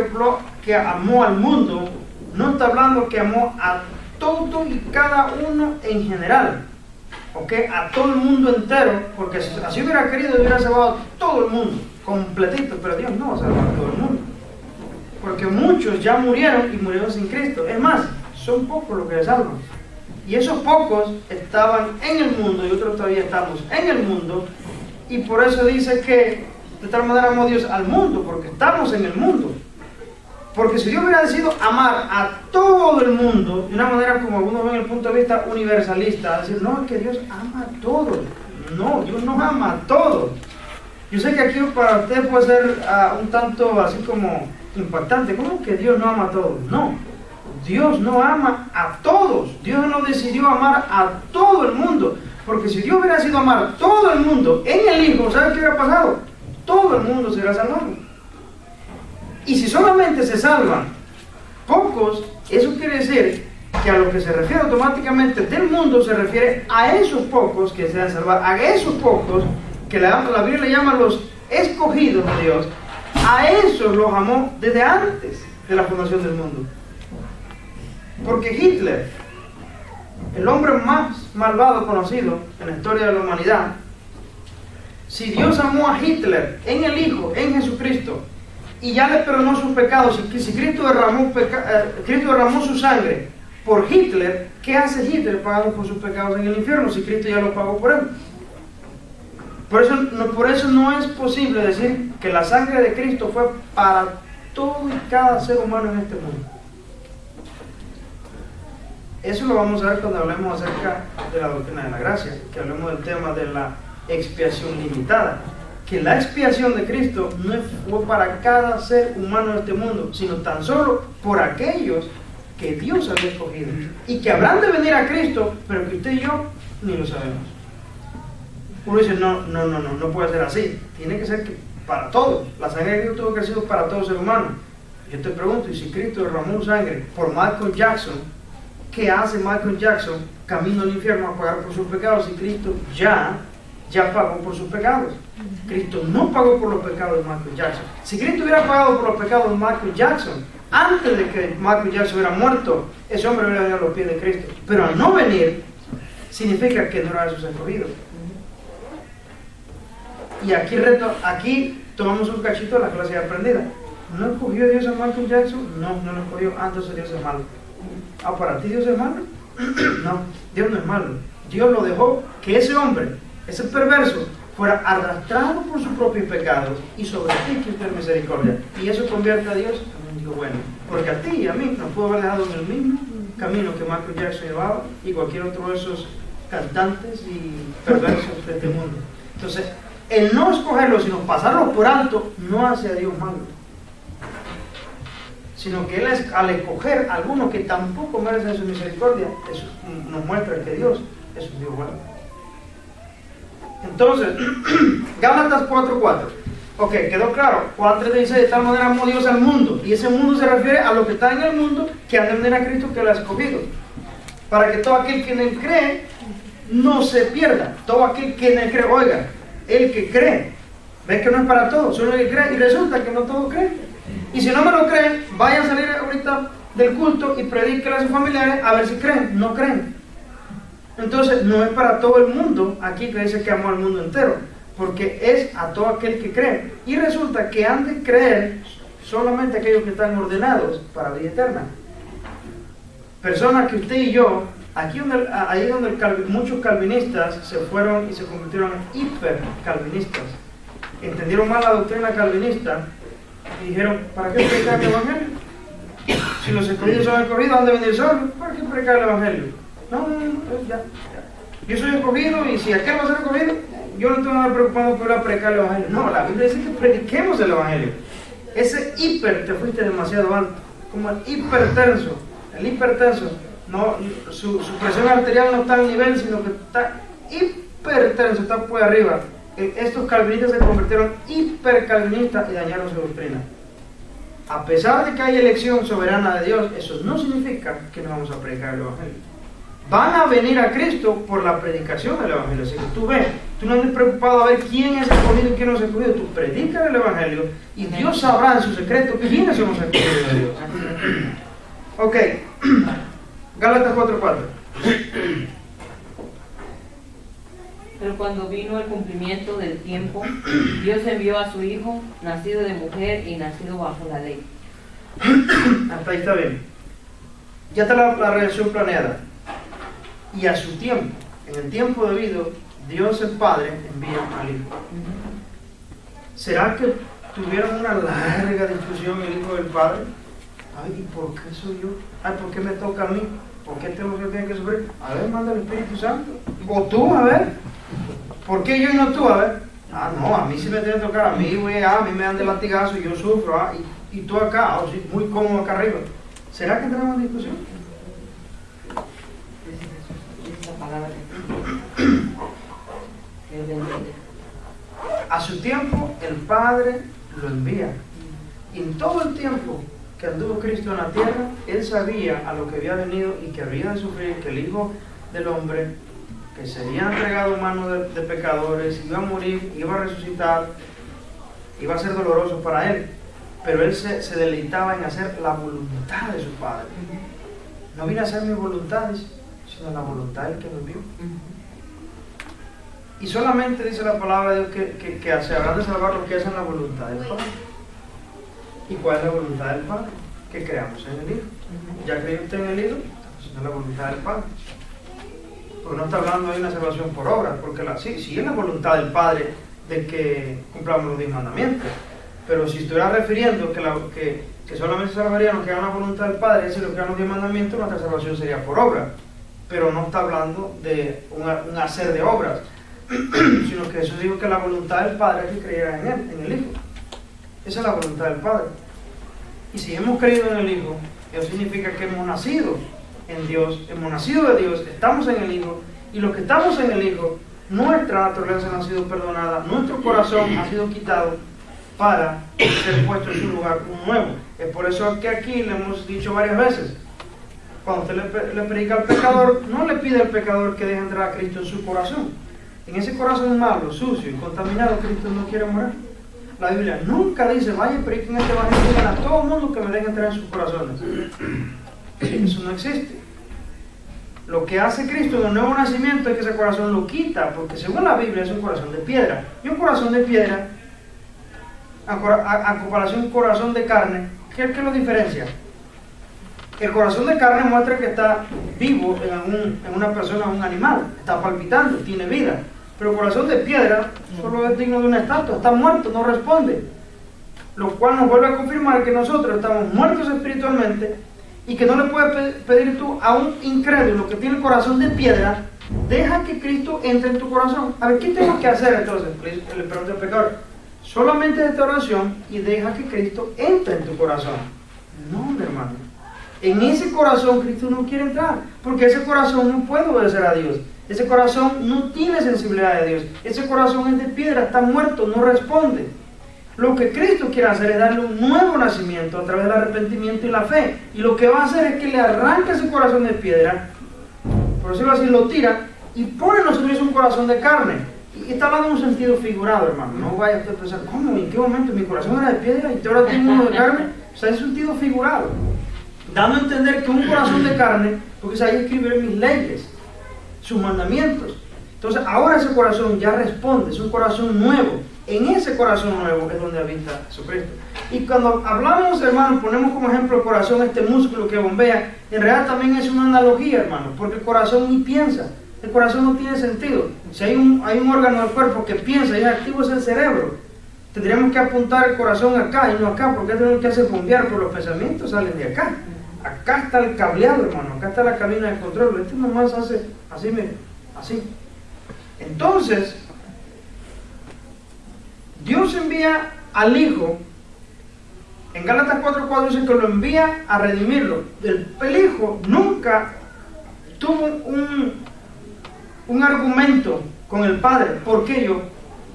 Speaker 1: que amó al mundo, no está hablando que amó a todo y cada uno en general, ¿okay? A todo el mundo entero, porque si así hubiera querido, hubiera salvado a todo el mundo, completito, pero Dios no va a salvar a todo el mundo, porque muchos ya murieron y murieron sin Cristo. Es más, son pocos los que se salvan. Y esos pocos estaban en el mundo y otros todavía estamos en el mundo. Y por eso dice que de tal manera amó Dios al mundo, porque estamos en el mundo. Porque si Dios hubiera decidido amar a todo el mundo de una manera como algunos ven el punto de vista universalista, decir, no, es que Dios ama a todos. No, Dios no ama a todos. Yo sé que aquí para ustedes puede ser un tanto así como impactante. ¿Cómo que Dios no ama a todos? No. Dios no ama a todos. Dios no decidió amar a todo el mundo. Porque si Dios hubiera sido amar a todo el mundo en el Hijo, ¿sabes qué hubiera pasado? Todo el mundo será salvado. Y si solamente se salvan pocos, eso quiere decir que a lo que se refiere automáticamente del mundo se refiere a esos pocos que se han salvado, a esos pocos que la Biblia le llama los escogidos de Dios. A esos los amó desde antes de la fundación del mundo. Porque Hitler, el hombre más malvado conocido en la historia de la humanidad, si Dios amó a Hitler en el Hijo, en Jesucristo, y ya le perdonó sus pecados, si Cristo derramó su sangre por Hitler, ¿qué hace Hitler pagando por sus pecados en el infierno si Cristo ya lo pagó por él? Por eso no es posible decir que la sangre de Cristo fue para todo y cada ser humano en este mundo. Eso lo vamos a ver cuando hablemos acerca de la doctrina de la gracia, que hablemos del tema de la expiación limitada. Que la expiación de Cristo no fue para cada ser humano de este mundo, sino tan solo por aquellos que Dios había escogido y que habrán de venir a Cristo, pero que usted y yo ni lo sabemos. Uno dice, no puede ser así. Tiene que ser que para todos. La sangre de Cristo tuvo que ser para todo ser humano. Yo te pregunto, y si Cristo derramó sangre por Michael Jackson, ¿qué hace Michael Jackson camino al infierno a pagar por sus pecados si Cristo ya pagó por sus pecados? Cristo no pagó por los pecados de Michael Jackson. Si Cristo hubiera pagado por los pecados de Michael Jackson antes de que Michael Jackson hubiera muerto, ese hombre hubiera venido a los pies de Cristo. Pero al no venir, significa que no era de sus escogidos. Y aquí tomamos un cachito de la clase aprendida. ¿No escogió Dios a Michael Jackson? No lo escogió. Entonces Dios es malo. ¿Para ti Dios es malo? No, Dios no es malo. Dios lo dejó que ese hombre, ese perverso, fuera arrastrado por sus propios pecados y sobre ti que usted misericordia. Y eso convierte a Dios en un Dios bueno. Porque a ti y a mí nos pudo haber dejado en el mismo camino que Michael Jackson llevaba y cualquier otro de esos cantantes y perversos de este mundo. Entonces, el no escogerlo, sino pasarlo por alto, no hace a Dios malo. Sino que Él, al escoger a algunos que tampoco merecen su misericordia, eso nos muestra que Dios es un Dios bueno. Entonces, Gálatas 4:4. Ok, quedó claro. 4:3 dice, de tal manera amó Dios al mundo. Y ese mundo se refiere a lo que está en el mundo, que han de venir a Cristo, que Él ha escogido. Para que todo aquel que en Él cree, no se pierda. Todo aquel que en Él cree, oiga, el que cree. ¿Ves que no es para todos? Solo el que cree. Y resulta que no todos creen. Y si no me lo creen, vayan a salir ahorita del culto y predíquenle a sus familiares a ver si creen. No creen. Entonces, no es para todo el mundo aquí que dice que amó al mundo entero, porque es a todo aquel que cree. Y resulta que han de creer solamente aquellos que están ordenados para vida eterna. Personas que usted y yo, ahí donde muchos calvinistas se fueron y se convirtieron en hipercalvinistas, entendieron mal la doctrina calvinista y dijeron, ¿para qué predicar el evangelio? Si los escogidos son escogidos, ¿han de venir solos? ¿Para qué predicar el evangelio? No, ya. Yo soy escogido y si aquel va a ser escogido, yo no estoy nada preocupado por predicar el evangelio. No, la Biblia dice que prediquemos el evangelio. Ese hiper, te fuiste demasiado alto, como el hipertenso. El hipertenso, no, su presión arterial no está al nivel, sino que está hipertenso, está por arriba. Estos calvinistas se convirtieron hipercalvinistas y dañaron su doctrina. A pesar de que hay elección soberana de Dios, eso no significa que no vamos a predicar el evangelio. Van a venir a Cristo por la predicación del evangelio. Así que tú ves, tú no andes preocupado a ver quién es escogido y quién no es escogido. Tú predicas el evangelio y Dios sabrá en su secreto quiénes son los escogidos de Dios. Ok, Gálatas 4:4.
Speaker 3: Pero cuando vino el cumplimiento del tiempo, Dios envió a su Hijo, nacido de mujer y nacido bajo la ley.
Speaker 1: Hasta ahí está bien. Ya está la redención planeada. Y a su tiempo, en el tiempo debido, Dios el Padre envía al Hijo. ¿Será que tuvieron una larga discusión el Hijo y el Padre? Ay, ¿y por qué soy yo? Ay, ¿por qué me toca a mí? ¿Por qué tengo que tener que sufrir? A ver, manda el Espíritu Santo. O tú, a ver. ¿Por qué yo y no tú? A ver. Ah, no, a mí sí me tiene que tocar. A mí, güey, a mí me dan de latigazo y yo sufro. Y tú acá, sí, muy cómodo acá arriba. ¿Será que tenemos discusión?
Speaker 3: Esa palabra que
Speaker 1: a su tiempo el Padre lo envía. Y en todo el tiempo que anduvo Cristo en la tierra, Él sabía a lo que había venido y que había de sufrir, que el Hijo del Hombre, que sería entregado en manos de pecadores, iba a morir, iba a resucitar, iba a ser doloroso para Él. Pero Él se deleitaba en hacer la voluntad de su Padre. No vine a hacer mis voluntades, sino la voluntad del que me envió. Y solamente dice la palabra de Dios que se habrán de salvar los que hacen la voluntad del Padre. ¿Y cuál es la voluntad del Padre? Que creamos en el Hijo. ¿Ya creyó usted en el Hijo? Entonces no es la voluntad del Padre. Porque no está hablando de una salvación por obras, porque sí es la voluntad del Padre de que cumplamos los 10 mandamientos. Pero si estuviera refiriendo que solamente se salvarían los que hagan la voluntad del Padre, es decir, los que hagan los 10 mandamientos, nuestra salvación sería por obra. Pero no está hablando de un hacer de obras, sino que Jesús dijo que la voluntad del Padre es que creyera en Él, en el Hijo. Esa es la voluntad del Padre. Y si hemos creído en el Hijo, eso significa que hemos nacido en Dios, hemos nacido de Dios, estamos en el Hijo, y los que estamos en el Hijo, nuestra naturaleza no ha sido perdonada, nuestro corazón ha sido quitado para ser puesto en su lugar un nuevo. Es por eso que aquí le hemos dicho varias veces, cuando usted le predica al pecador, no le pide al pecador que deje entrar a Cristo en su corazón. En ese corazón malo, sucio y contaminado, Cristo no quiere morar. La Biblia nunca dice, vaya y prediquen este evangelio, digan a todo el mundo que me dejen entrar en sus corazones. Eso no existe. Lo que hace Cristo en el nuevo nacimiento es que ese corazón lo quita, porque según la Biblia es un corazón de piedra. Y un corazón de piedra, a comparación de un corazón de carne, ¿qué lo diferencia? El corazón de carne muestra que está vivo en una persona, un animal, está palpitando, tiene vida. Pero el corazón de piedra solo es digno de una estatua, está muerto, no responde. Lo cual nos vuelve a confirmar que nosotros estamos muertos espiritualmente y que no le puedes pedir tú a un incrédulo que tiene el corazón de piedra, deja que Cristo entre en tu corazón. A ver, ¿qué tengo que hacer entonces? Le pregunta al pecador. Solamente esta oración y deja que Cristo entre en tu corazón. No, mi hermano. En ese corazón Cristo no quiere entrar, porque ese corazón no puede obedecer a Dios. Ese corazón no tiene sensibilidad de Dios. Ese corazón es de piedra, está muerto, no responde. Lo que Cristo quiere hacer es darle un nuevo nacimiento a través del arrepentimiento y la fe. Y lo que va a hacer es que le arranca ese corazón de piedra, por decirlo así, lo tira y pone en nosotros un corazón de carne. Y está hablando en un sentido figurado, hermano. No vaya usted a pensar, ¿cómo? ¿En qué momento mi corazón era de piedra y ahora tengo uno de carne? O sea, es un sentido figurado. Dando a entender que un corazón de carne, porque ahí escribiré mis leyes, sus mandamientos. Entonces ahora ese corazón ya responde, es un corazón nuevo. En ese corazón nuevo es donde habita Jesucristo. Y cuando hablamos, hermano, ponemos como ejemplo el corazón, este músculo que bombea, en realidad también es una analogía, hermano, porque el corazón ni piensa, el corazón no tiene sentido. Si hay un órgano del cuerpo que piensa y es activo, es el cerebro. Tendríamos que apuntar el corazón acá y no acá, porque tenemos que hacer bombear, por los pensamientos salen de acá. Acá está el cableado, hermano, acá está la cabina de control. Este nomás hace así, mire, así. Entonces, Dios envía al Hijo. En Gálatas 4:4 dice que lo envía a redimirlo. El Hijo nunca tuvo un argumento con el Padre. ¿Por qué yo?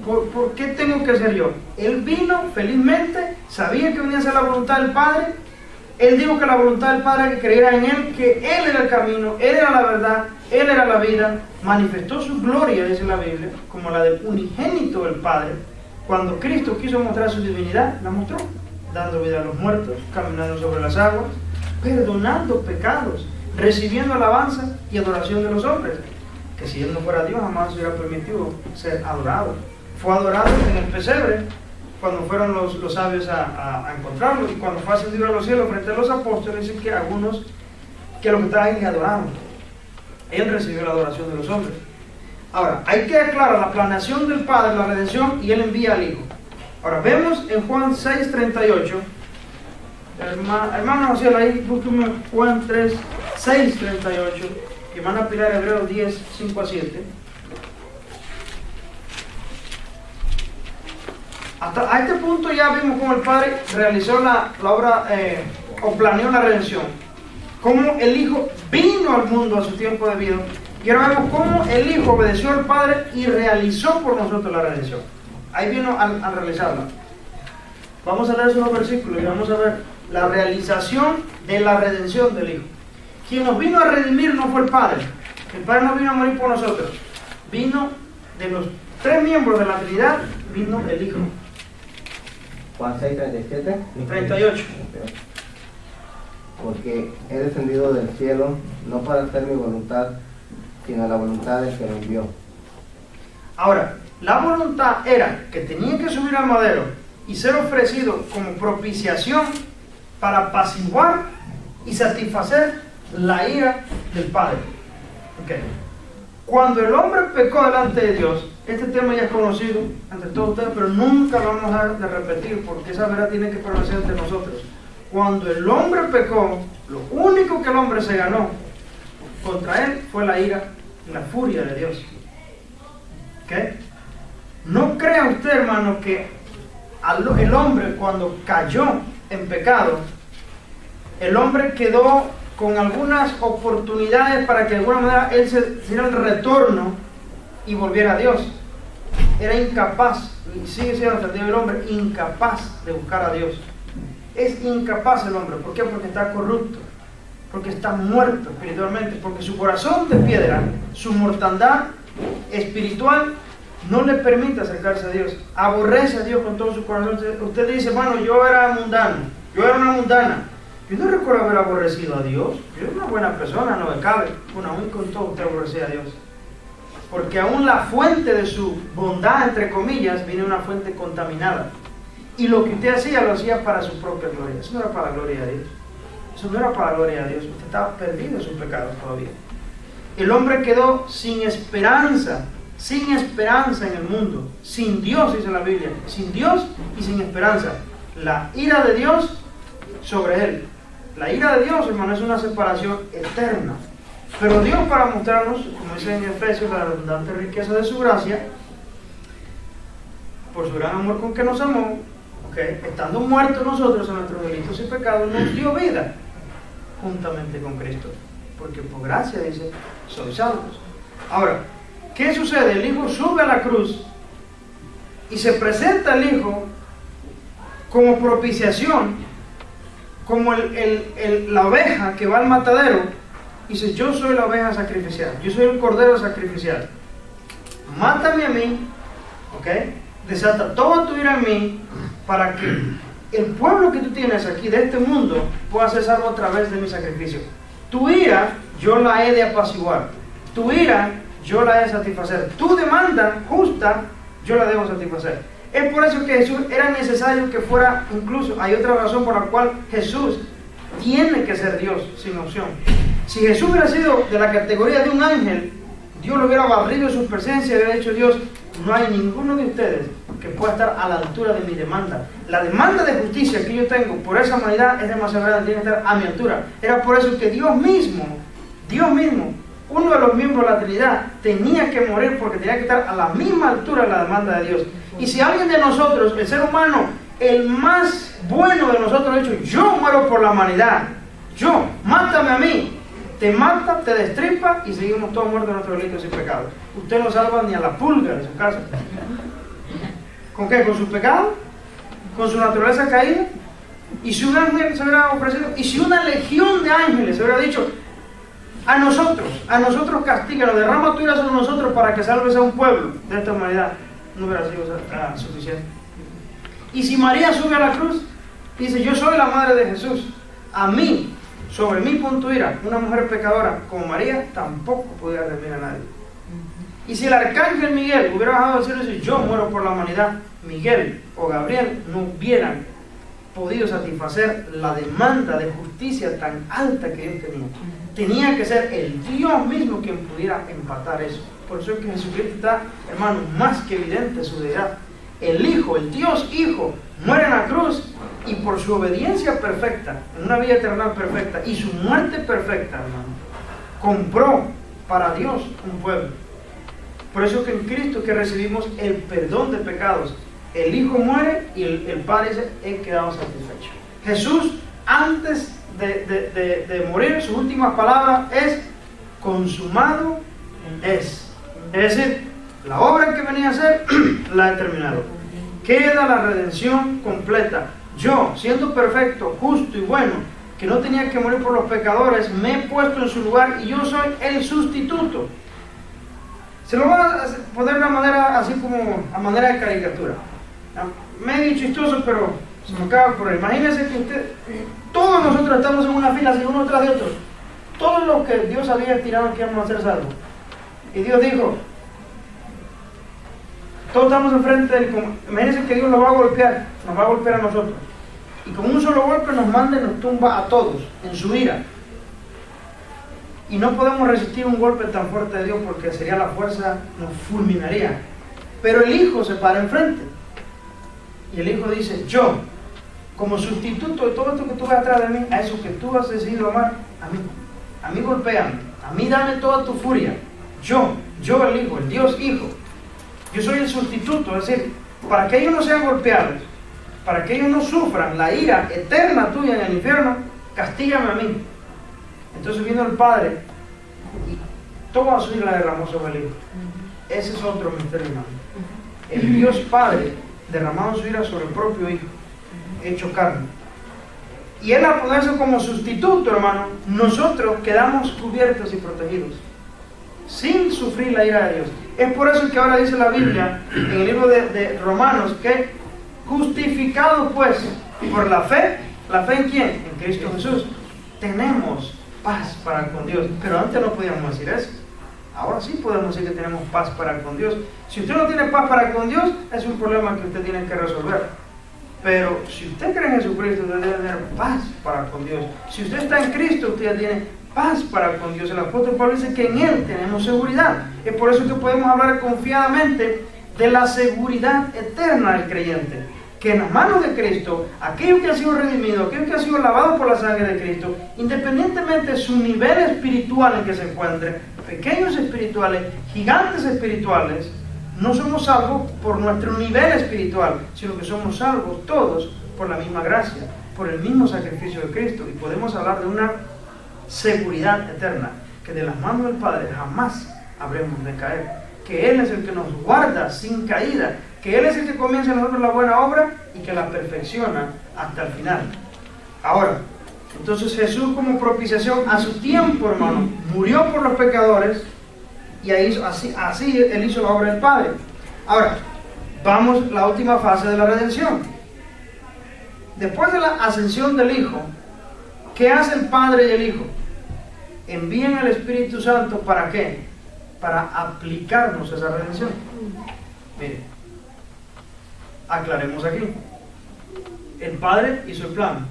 Speaker 1: ¿Por qué tengo que ser yo? Él vino felizmente, sabía que venía a hacer la voluntad del Padre. Él dijo que la voluntad del Padre que creyera en Él, que Él era el camino, Él era la verdad, Él era la vida. Manifestó su gloria, dice la Biblia, como la del unigénito del Padre. Cuando Cristo quiso mostrar su divinidad, la mostró, dando vida a los muertos, caminando sobre las aguas, perdonando pecados, recibiendo alabanza y adoración de los hombres. Que si Él no fuera Dios, jamás hubiera permitido ser adorado. Fue adorado en el pesebre, cuando fueron los sabios a encontrarlo, y cuando fue ascendido a los cielos frente a los apóstoles, dice que algunos que los que estaban ahí le adoraron. Él recibió la adoración de los hombres. Ahora, hay que aclarar la planeación del Padre, la redención, y Él envía al Hijo. Ahora, vemos en Juan 6:38, hermano Ociel, ahí búsqueme Juan 6:38, y hermana Pilar, Hebreos 10:5-7. Hasta a este punto ya vimos cómo el Padre realizó la obra o planeó la redención. cómo el Hijo vino al mundo a su tiempo debido, y ahora vemos cómo el Hijo obedeció al Padre y realizó por nosotros la redención. Ahí vino a realizarla. Vamos a leer esos versículos y vamos a ver la realización de la redención del Hijo. Quien nos vino a redimir no fue el Padre. El Padre no vino a morir por nosotros. Vino de los 3 miembros de la Trinidad, vino el Hijo.
Speaker 5: Juan 6, 37.
Speaker 1: 38.
Speaker 5: Porque he descendido del cielo no para hacer mi voluntad, sino la voluntad del que me envió.
Speaker 1: Ahora, la voluntad era que tenía que subir al madero y ser ofrecido como propiciación para apaciguar y satisfacer la ira del Padre. Okay. Cuando el hombre pecó delante de Dios, este tema ya es conocido entre todos ustedes, pero nunca lo vamos a dejar de repetir porque esa verdad tiene que permanecer entre nosotros. Cuando el hombre pecó, lo único que el hombre se ganó contra él fue la ira y la furia de Dios. ¿Okay? No crea usted, hermano, que el hombre cuando cayó en pecado, el hombre quedó con algunas oportunidades para que de alguna manera él se diera el retorno y volviera a Dios. Era incapaz, y sigue siendo hasta el hombre incapaz de buscar a Dios. Es incapaz el hombre. ¿Por qué? Porque está corrupto, porque está muerto espiritualmente, porque su corazón de piedra, su mortandad espiritual no le permite acercarse a Dios. Aborrece a Dios con todo su corazón. Usted dice, bueno, yo era mundano, yo era una mundana. Yo no recuerdo haber aborrecido a Dios. Yo era una buena persona, no me cabe. Bueno, aún con todo usted aborrecía a Dios. Porque aún la fuente de su bondad, entre comillas, viene de una fuente contaminada. Y lo que usted hacía, lo hacía para su propia gloria. Eso no era para la gloria de Dios. Eso no era para la gloria de Dios. Usted estaba perdido en sus pecados todavía. El hombre quedó sin esperanza en el mundo. Sin Dios, dice la Biblia. Sin Dios y sin esperanza. La ira de Dios sobre él. La ira de Dios, hermano, es una separación eterna. Pero Dios, para mostrarnos, como dice en Efesios, la abundante riqueza de su gracia, por su gran amor con que nos amó, estando muertos nosotros en nuestros delitos y pecados, nos dio vida juntamente con Cristo. Porque por gracia, dice, sois salvos. Ahora, ¿qué sucede? El Hijo sube a la cruz y se presenta el Hijo como propiciación, como la oveja que va al matadero y dice, yo soy la oveja sacrificial, yo soy el cordero sacrificial. Mátame a mí, desata toda tu ira en mí, para que el pueblo que tú tienes aquí de este mundo pueda ser salvo a través de mi sacrificio. Tu ira yo la he de apaciguar, tu ira yo la he de satisfacer, tu demanda justa yo la debo satisfacer. Es por eso que Jesús era necesario que fuera, incluso hay otra razón por la cual Jesús tiene que ser Dios sin opción. Si Jesús hubiera sido de la categoría de un ángel, Dios lo hubiera barrido de su presencia y hubiera dicho, Dios, no hay ninguno de ustedes que pueda estar a la altura de mi demanda. La demanda de justicia que yo tengo por esa humanidad es demasiado grande, tiene que estar a mi altura. Era por eso que Dios mismo, uno de los miembros de la Trinidad, tenía que morir porque tenía que estar a la misma altura de la demanda de Dios. Y si alguien de nosotros, el ser humano, el más bueno de nosotros, ha dicho, yo muero por la humanidad, yo, mátame a mí, te mata, te destripa y seguimos todos muertos en nuestros delitos y pecados. Usted no salva ni a la pulga de su casa. ¿Con qué? ¿Con su pecado? ¿Con su naturaleza caída? ¿Y si un ángel se hubiera ofrecido? ¿Y si una legión de ángeles se hubiera dicho, a nosotros castíganos, derrama tu ira sobre nosotros para que salves a un pueblo de esta humanidad? No hubiera sido suficiente. Y si María sube a la cruz, dice, yo soy la madre de Jesús, a mí, sobre mí pon tu ira. Una mujer pecadora como María tampoco podía redimir a nadie. Y si el arcángel Miguel hubiera bajado al cielo y dice, yo muero por la humanidad, Miguel o Gabriel no hubieran podido satisfacer la demanda de justicia tan alta que Dios tenía. Tenía que ser el Dios mismo quien pudiera empatar eso. Por eso es que Jesucristo está, hermano, más que evidente su deidad. El Hijo, el Dios Hijo, muere en la cruz y por su obediencia perfecta, en una vida eterna perfecta y su muerte perfecta, hermano, compró para Dios un pueblo. Por eso es que en Cristo que recibimos el perdón de pecados. El Hijo muere y el Padre dice, he quedado satisfecho. Jesús, antes de morir, sus últimas palabras es consumado es. Es decir, la obra que venía a hacer la he terminado. Queda la redención completa. Yo, siendo perfecto, justo y bueno, que no tenía que morir por los pecadores, me he puesto en su lugar y yo soy el sustituto. Se lo voy a poner de una manera así como a manera de caricatura. Medio chistoso, pero se me acaba por ahí. Imagínense que todos nosotros estamos en una fila así, uno tras de otro. Todos los que Dios había estirado que íbamos a ser salvos. Y Dios dijo, todos estamos enfrente de él. Imagínense que Dios nos va a golpear a nosotros. Y con un solo golpe nos manda y nos tumba a todos en su ira. Y no podemos resistir un golpe tan fuerte de Dios porque sería la fuerza, nos fulminaría. Pero el Hijo se para enfrente. Y el Hijo dice, yo, como sustituto de todo esto que tú ves atrás de mí, a eso que tú has decidido amar, a mí golpéame, a mí dame toda tu furia. Yo el Hijo, el Dios Hijo. Yo soy el sustituto, es decir, para que ellos no sean golpeados, para que ellos no sufran la ira eterna tuya en el infierno, castígame a mí. Entonces vino el Padre y toda su ira la derramó sobre el Hijo. Ese es otro misterio, hermano. El Dios Padre derramando su ira sobre el propio Hijo, hecho carne. Y Él al ponerse como sustituto, hermano, nosotros quedamos cubiertos y protegidos, sin sufrir la ira de Dios. Es por eso que ahora dice la Biblia, en el libro de Romanos, que justificados pues por la fe ¿en quién? En Cristo Jesús, tenemos paz para con Dios. Pero antes no podíamos decir eso. Ahora sí podemos decir que tenemos paz para con Dios. Si usted no tiene paz para con Dios, es un problema que usted tiene que resolver. Pero si usted cree en Jesucristo, usted debe tener paz para con Dios. Si usted está en Cristo, usted ya tiene paz para con Dios. El apóstol Pablo dice que en Él tenemos seguridad. Es por eso que podemos hablar confiadamente de la seguridad eterna del creyente. Que en las manos de Cristo, aquello que ha sido redimido, aquello que ha sido lavado por la sangre de Cristo, independientemente de su nivel espiritual en que se encuentre, pequeños espirituales, gigantes espirituales, no somos salvos por nuestro nivel espiritual, sino que somos salvos todos por la misma gracia, por el mismo sacrificio de Cristo. Y podemos hablar de una seguridad eterna, que de las manos del Padre jamás habremos de caer, que Él es el que nos guarda sin caída, que Él es el que comienza en nosotros la buena obra y que la perfecciona hasta el final. Ahora, entonces Jesús como propiciación a su tiempo, hermano, murió por los pecadores y así Él hizo la obra del Padre. Ahora, vamos a la última fase de la redención. Después de la ascensión del Hijo, ¿qué hace el Padre y el Hijo? Envían al Espíritu Santo, ¿para qué? Para aplicarnos esa redención. Mire, aclaremos aquí. El Padre hizo el plan.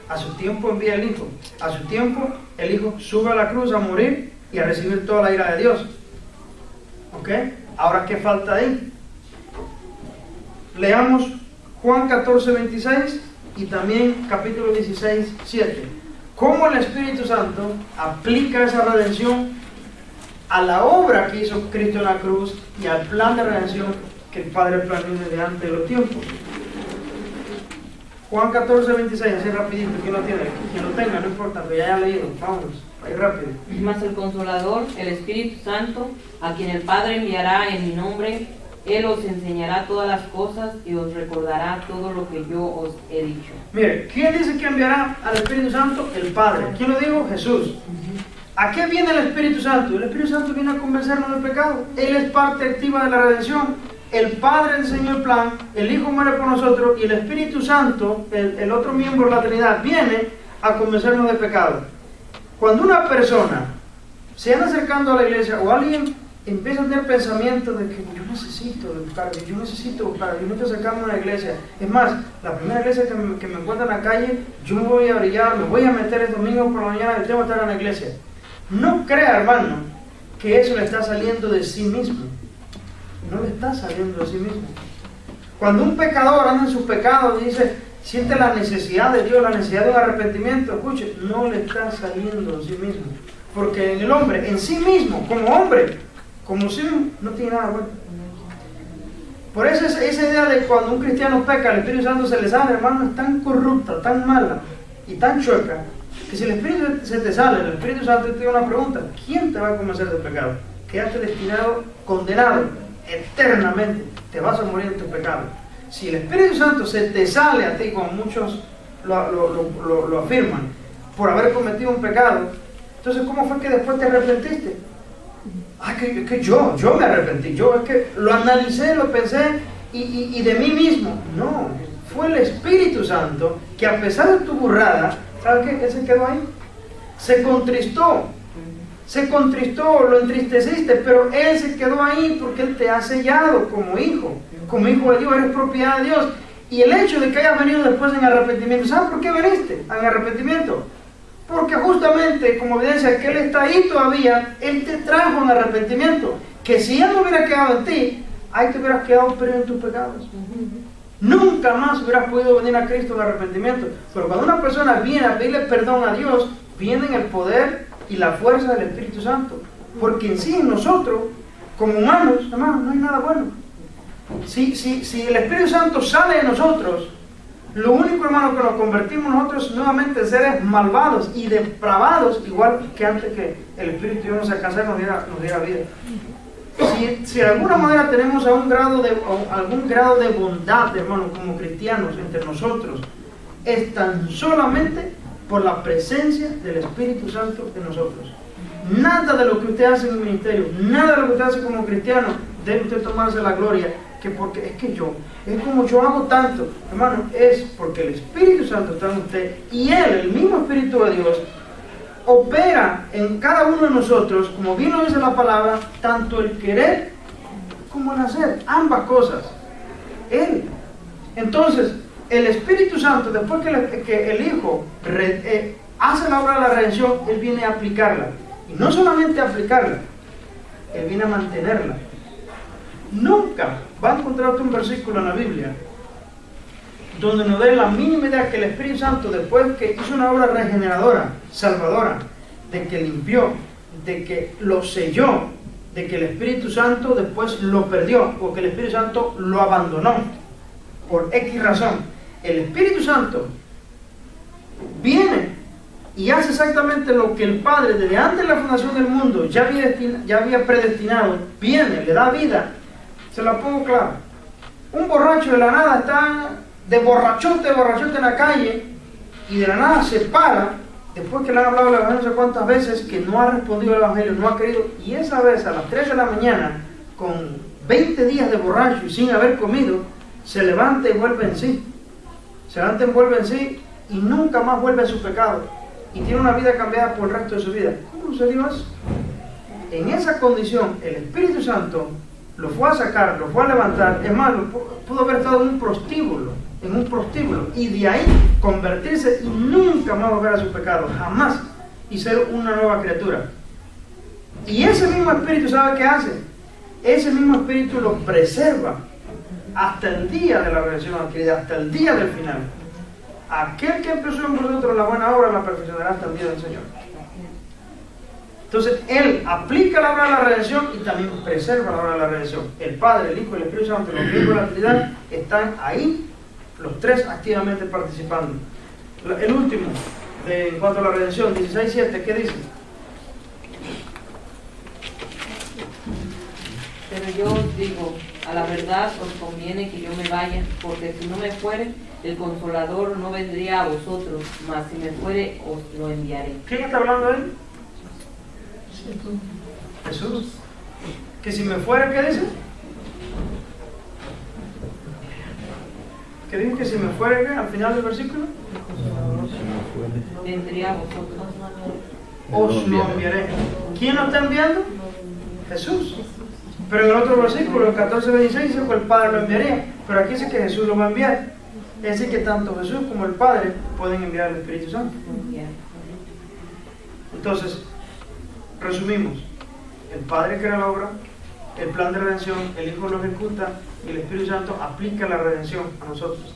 Speaker 1: A su tiempo envía el Hijo. A su tiempo el Hijo sube a la cruz a morir y a recibir toda la ira de Dios. ¿Ok? Ahora, ¿qué falta ahí? Leamos Juan 14, 26 y también capítulo 16, 7. ¿Cómo el Espíritu Santo aplica esa redención a la obra que hizo Cristo en la cruz y al plan de redención que el Padre planeó desde antes de los tiempos? Juan 14, 26, así rapidito, ¿quién lo tiene? Quien lo tenga, no importa, pero ya haya leído, vámonos, ahí rápido.
Speaker 3: Mas el Consolador, el Espíritu Santo, a quien el Padre enviará en mi nombre, Él os enseñará todas las cosas y os recordará todo lo que yo os he dicho.
Speaker 1: Mire, ¿quién dice que enviará al Espíritu Santo? El Padre. ¿Quién lo dijo? Jesús. ¿A qué viene el Espíritu Santo? El Espíritu Santo viene a convencernos del pecado. Él es parte activa de la redención. El Padre enseñó el plan, el Hijo muere por nosotros y el Espíritu Santo, el otro miembro de la Trinidad, viene a convencernos del pecado. Cuando una persona se anda acercando a la iglesia o alguien empieza a tener pensamientos de que yo necesito buscar, yo necesito acercarme a una iglesia. Es más, la primera iglesia que me encuentra en la calle, yo me voy a brillar, me voy a meter el domingo por la mañana y tengo que estar en la iglesia. No crea, hermano, que eso le está saliendo de sí mismo. No le está saliendo de sí mismo. Cuando un pecador anda en sus pecados y dice, siente la necesidad de Dios, la necesidad de un arrepentimiento, escuche, no le está saliendo de sí mismo. Porque en el hombre, en sí mismo, como hombre, como sí, no tiene nada bueno. Por eso esa idea de cuando un cristiano peca, el Espíritu Santo se le sale, hermano, es tan corrupta, tan mala y tan chueca, Que si el Espíritu se te sale, el Espíritu Santo te da una pregunta: ¿quién te va a convencer del pecado? Quedaste destinado, condenado eternamente, te vas a morir en tu pecado. Si el Espíritu Santo se te sale a ti, como muchos lo afirman, por haber cometido un pecado, entonces ¿cómo fue que después te arrepentiste? Ah, que yo me arrepentí, es que lo analicé, lo pensé y de mí mismo. No, fue el Espíritu Santo que, a pesar de tu burrada, ¿sabes qué? Él se quedó ahí, se contristó, lo entristeciste, pero Él se quedó ahí porque Él te ha sellado como hijo de Dios, eres propiedad de Dios. Y el hecho de que hayas venido después en arrepentimiento, ¿sabes por qué viniste en arrepentimiento? Porque justamente, como evidencia que Él está ahí todavía, Él te trajo en arrepentimiento. Que si Él no hubiera quedado en ti, ahí te hubieras quedado perdido en tus pecados. Nunca más hubieras podido venir a Cristo en arrepentimiento. Pero cuando una persona viene a pedirle perdón a Dios, viene en el poder y la fuerza del Espíritu Santo. Porque en sí, en nosotros, como humanos, hermano, no hay nada bueno. Si el Espíritu Santo sale de nosotros, lo único, hermano, que nos convertimos nosotros nuevamente en seres malvados y depravados, igual que antes que el Espíritu de Dios nos alcanzara y nos diera vida. Si de alguna manera tenemos algún grado de bondad, hermano, como cristianos entre nosotros, es tan solamente por la presencia del Espíritu Santo en nosotros. Nada de lo que usted hace en el ministerio, nada de lo que usted hace como cristiano, debe usted tomarse la gloria, que porque es como yo hago tanto, hermano, es porque el Espíritu Santo está en usted, y Él, el mismo Espíritu de Dios, opera en cada uno de nosotros, como bien lo dice la palabra, tanto el querer como el hacer, ambas cosas. Él. Entonces, el Espíritu Santo, después que el Hijo hace la obra de la redención, Él viene a aplicarla. Y no solamente a aplicarla, Él viene a mantenerla. Nunca va a encontrar un versículo en la Biblia donde nos dé la mínima idea que el Espíritu Santo, después que hizo una obra regeneradora, salvadora, de que limpió, de que lo selló, de que el Espíritu Santo después lo perdió, o que el Espíritu Santo lo abandonó, por X razón. El Espíritu Santo viene y hace exactamente lo que el Padre, desde antes de la fundación del mundo, ya había predestinado. Viene, le da vida. Se la pongo claro. Un borracho de la nada está de borrachote en la calle, y de la nada se para, después que le han hablado del Evangelio no sé cuántas veces, que no ha respondido al Evangelio, no ha querido, y esa vez a las 3 de la mañana, con 20 días de borracho y sin haber comido, se levanta y vuelve en sí. Se levanta y vuelve en sí, y nunca más vuelve a su pecado, y tiene una vida cambiada por el resto de su vida. ¿Cómo sucedió eso? En esa condición, el Espíritu Santo lo fue a sacar, lo fue a levantar. Es más, pudo haber estado en un prostíbulo, y de ahí convertirse y nunca más volver a su pecado, jamás, y ser una nueva criatura. Y ese mismo Espíritu, ¿sabe qué hace? Ese mismo Espíritu lo preserva hasta el día de la redención adquirida, hasta el día del final. Aquel que empezó en vosotros la buena obra la perfeccionará hasta el día del Señor. Entonces, Él aplica la obra de la redención y también preserva la obra de la redención. El Padre, el Hijo y el Espíritu Santo, los miembros de la Trinidad, están ahí, los tres activamente participando. El último, en cuanto a la redención, 16:7, ¿qué dice?
Speaker 3: Pero yo os digo, a la verdad os conviene que yo me vaya, porque si no me fuere, el Consolador no vendría a vosotros, mas si me fuere, os lo enviaré.
Speaker 1: ¿Quién está hablando ahí? Jesús. Que si me fuera, ¿qué dice? ¿Qué dice que si me fuera, qué? Al final del versículo.
Speaker 3: Vendría a vosotros.
Speaker 1: Os lo enviaré. ¿Quién lo está enviando? Jesús. Pero en el otro versículo, el 14:26, dice que el Padre lo enviaría. Pero aquí dice que Jesús lo va a enviar. Es decir, que tanto Jesús como el Padre pueden enviar el Espíritu Santo. Entonces, resumimos: el Padre crea la obra, el plan de redención, el Hijo lo ejecuta y el Espíritu Santo aplica la redención a nosotros.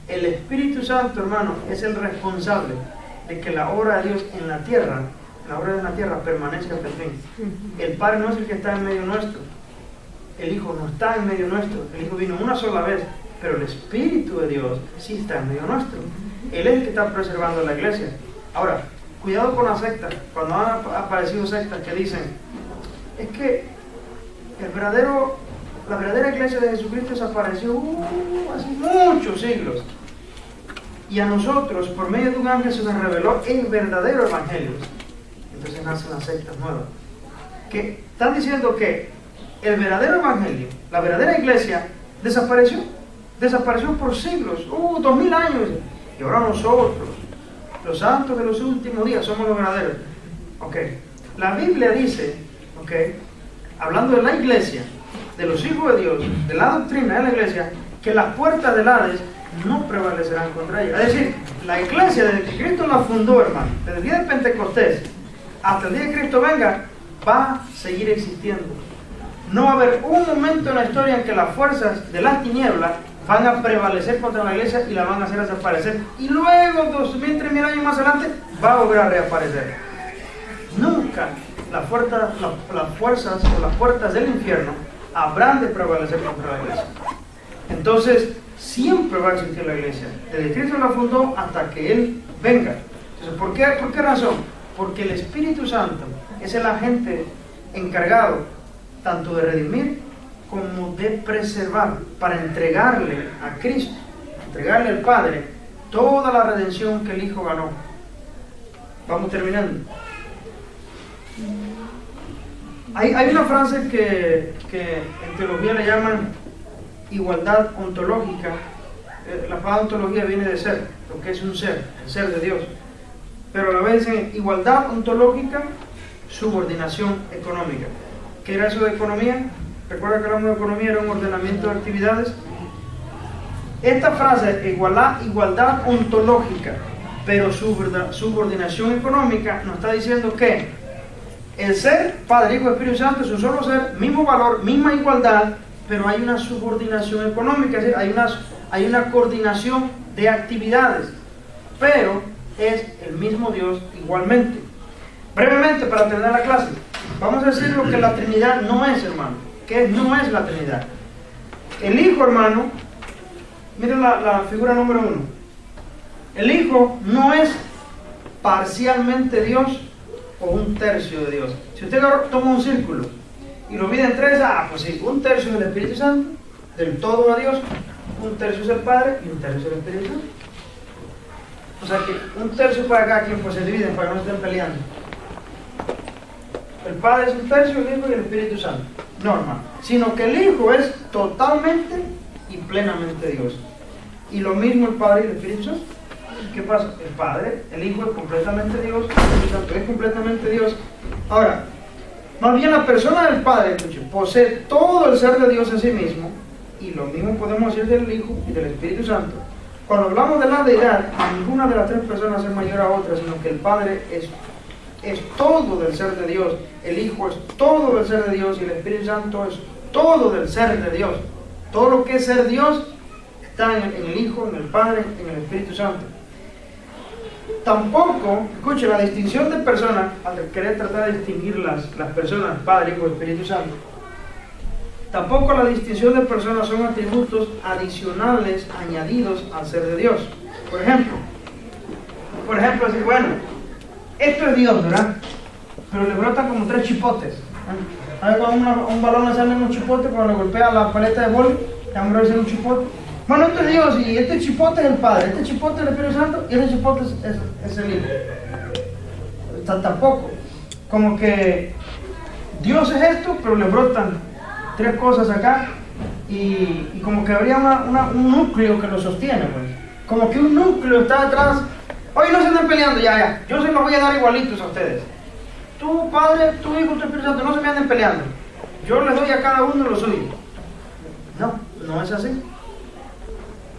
Speaker 1: El Espíritu Santo, hermano, es el responsable de que la obra de Dios en la tierra, permanezca hasta el fin. El Padre no es el que está en medio nuestro, el Hijo no está en medio nuestro, el Hijo vino una sola vez, pero el Espíritu de Dios sí está en medio nuestro. Él es el que está preservando la iglesia. Ahora, cuidado con las sectas, cuando han aparecido sectas que dicen, es que la verdadera iglesia de Jesucristo desapareció hace muchos siglos. Y a nosotros, por medio de un ángel, se nos reveló el verdadero evangelio. Entonces nacen las sectas nuevas, que están diciendo que el verdadero evangelio, la verdadera iglesia, desapareció por siglos, 2000 años, y ahora nosotros, los santos de los últimos días, somos los verdaderos. La Biblia dice, hablando de la iglesia, de los hijos de Dios, de la doctrina de la iglesia, que las puertas del Hades no prevalecerán contra ella. Es decir, la iglesia, desde que Cristo la fundó, hermano, desde el día de Pentecostés hasta el día que Cristo venga, va a seguir existiendo. No va a haber un momento en la historia en que las fuerzas de las tinieblas van a prevalecer contra la iglesia y la van a hacer desaparecer. Y luego, 2000, 3000 años más adelante, va a volver a reaparecer. Nunca las fuerzas o las puertas del infierno habrán de prevalecer contra la iglesia. Entonces, siempre va a existir la iglesia, desde Cristo la fundó hasta que Él venga. Entonces, ¿por qué razón? Porque el Espíritu Santo es el agente encargado tanto de redimir como de preservar, para entregarle a Cristo, entregarle al Padre toda la redención que el Hijo ganó. Vamos terminando. Hay una frase que en teología le llaman igualdad ontológica. La palabra ontología viene de ser, lo que es un ser, el ser de Dios. Pero a la vez en igualdad ontológica, subordinación económica. ¿Qué era eso de economía? Recuerda que hablamos de economía, era un ordenamiento de actividades. Esta frase, igualdad ontológica, pero subordinación económica, nos está diciendo que el ser, Padre, Hijo y Espíritu Santo es un solo ser, mismo valor, misma igualdad, pero hay una subordinación económica, es decir, hay una coordinación de actividades, pero es el mismo Dios igualmente. Brevemente, para terminar la clase, vamos a decir lo que la Trinidad no es, hermano. ¿Qué no es la Trinidad? El Hijo, hermano, miren la figura número 1. El Hijo no es parcialmente Dios o un tercio de Dios. Si usted toma un círculo y lo divide en tres, pues sí, un tercio es el Espíritu Santo, del todo a Dios, un tercio es el Padre y un tercio es el Espíritu Santo. O sea que un tercio para cada quien, pues se dividen para que no estén peleando. El Padre es un tercio, el Hijo y el Espíritu Santo. No, hermano. Sino que el Hijo es totalmente y plenamente Dios. Y lo mismo el Padre y el Espíritu Santo. ¿Qué pasa? El Padre, el Hijo es completamente Dios, el Espíritu Santo es completamente Dios. Ahora, más bien la persona del Padre, posee todo el ser de Dios en sí mismo. Y lo mismo podemos decir del Hijo y del Espíritu Santo. Cuando hablamos de la deidad, ninguna de las tres personas es mayor a otra, sino que el Padre es todo del ser de Dios, el Hijo es todo del ser de Dios y el Espíritu Santo es todo del ser de Dios. Todo lo que es ser Dios está en el Hijo, en el Padre, en el Espíritu Santo. Tampoco, escuche, la distinción de personas, al querer tratar de distinguir las personas, Padre, Hijo, Espíritu Santo, tampoco la distinción de personas son atributos adicionales añadidos al ser de Dios. Por ejemplo, decir, bueno, esto es Dios, ¿verdad? Pero le brotan como 3 chipotes. ¿Sabes cuando un balón le salen unos chipotes cuando le golpea la paleta de boli? Le han a un chipote. Bueno, esto es Dios y este chipote es el Padre, este chipote es el Espíritu Santo y este chipote es el Hijo. Tampoco. Como que Dios es esto, pero le brotan 3 cosas acá y como que habría un núcleo que lo sostiene, pues. Como que un núcleo está detrás. Hoy no se están peleando, ya. Yo se los voy a dar igualitos a ustedes. Tu Padre, tu Hijo, tu Espíritu Santo, no se me anden peleando. Yo les doy a cada uno lo suyo. No es así.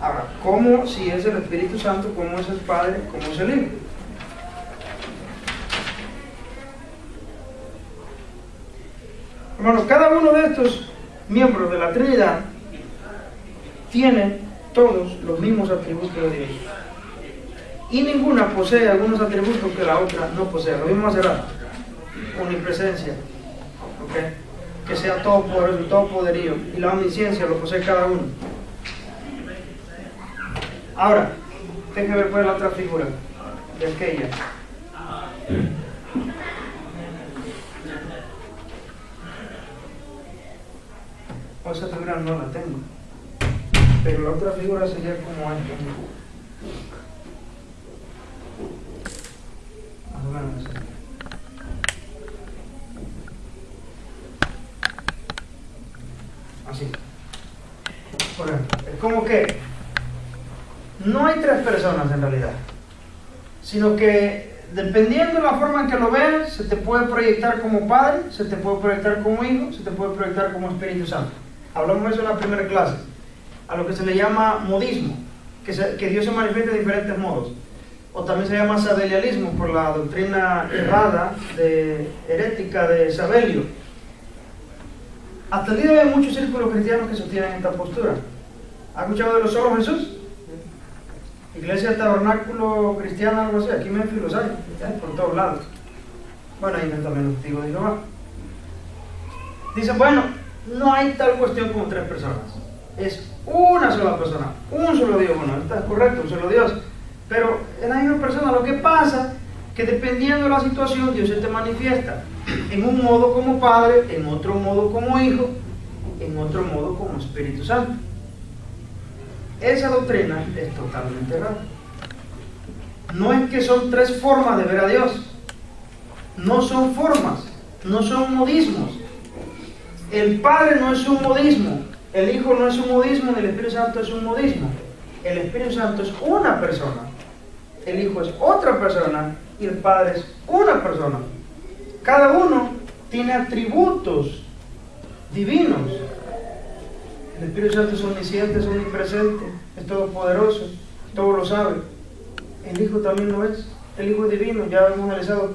Speaker 1: Ahora, ¿cómo si es el Espíritu Santo? ¿Cómo es el Padre? ¿Cómo es el Hijo? Hermanos, cada uno de estos miembros de la Trinidad tiene todos los mismos atributos de Dios. Y ninguna posee algunos atributos que la otra no posee. Lo mismo será omnipresencia, que sea todopoderoso, todo poderío, y la omnisciencia lo posee cada uno. Ahora, déjenme ver la otra figura de aquella. O esa figura no la tengo. Pero la otra figura sería como esta. Más o menos así. Así. Por ejemplo, es como que no hay tres personas en realidad, sino que dependiendo de la forma en que lo veas, se te puede proyectar como Padre, se te puede proyectar como Hijo, se te puede proyectar como Espíritu Santo. Hablamos de eso en la primera clase, a lo que se le llama modismo, que Dios se manifiesta de diferentes modos, o también se llama sabelialismo por la doctrina errada, herética de Sabelio. Hasta el día de hoy hay muchos círculos cristianos que sostienen esta postura. ¿Ha escuchado de los solo Jesús? Iglesia Tabernáculo Cristiana, algo así, aquí en Memphis los hay por todos lados. Bueno, ahí también los testigos de Jehová. Dicen, bueno, no hay tal cuestión como tres personas. Es una sola persona, un solo Dios. Bueno, está correcto, un solo Dios. Pero es la misma persona. Lo que pasa que dependiendo de la situación, Dios se te manifiesta en un modo como Padre, en otro modo como Hijo, en otro modo como Espíritu Santo. Esa doctrina es totalmente errada. No es que son tres formas de ver a Dios. No son formas, no son modismos. El Padre no es un modismo, el Hijo no es un modismo, ni el Espíritu Santo es un modismo. El Espíritu Santo es una persona, el Hijo es otra persona y el Padre es una persona. Cada uno tiene atributos divinos. El Espíritu Santo es omnisciente, es omnipresente, es todopoderoso, todo lo sabe. El Hijo también lo es. El Hijo es divino. Ya hemos analizado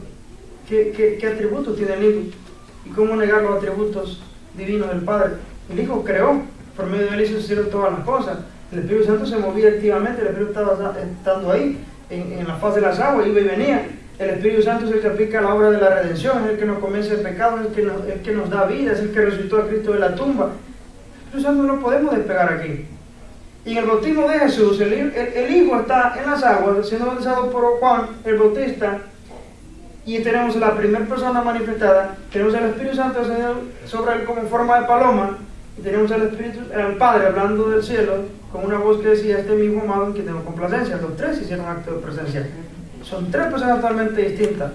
Speaker 1: qué atributos tiene el Hijo y cómo negar los atributos divinos del Padre. El Hijo creó, por medio de él se hicieron todas las cosas. El Espíritu Santo se movía activamente, el Espíritu estaba estando ahí, en la faz de las aguas, iba y venía. El Espíritu Santo es el que aplica la obra de la redención, es el que nos convence del pecado, es el que nos da vida, es el que resucitó a Cristo de la tumba. El Espíritu Santo no lo podemos despegar aquí. Y en el bautismo de Jesús, el Hijo está en las aguas, siendo bautizado por Juan el Bautista, y tenemos la primera persona manifestada, tenemos el Espíritu Santo sobre él como forma de paloma, y tenemos al Padre hablando del cielo, con una voz que decía, este es mi Hijo amado en quien tengo complacencia. Los tres hicieron acto de presencia. Son tres personas totalmente distintas.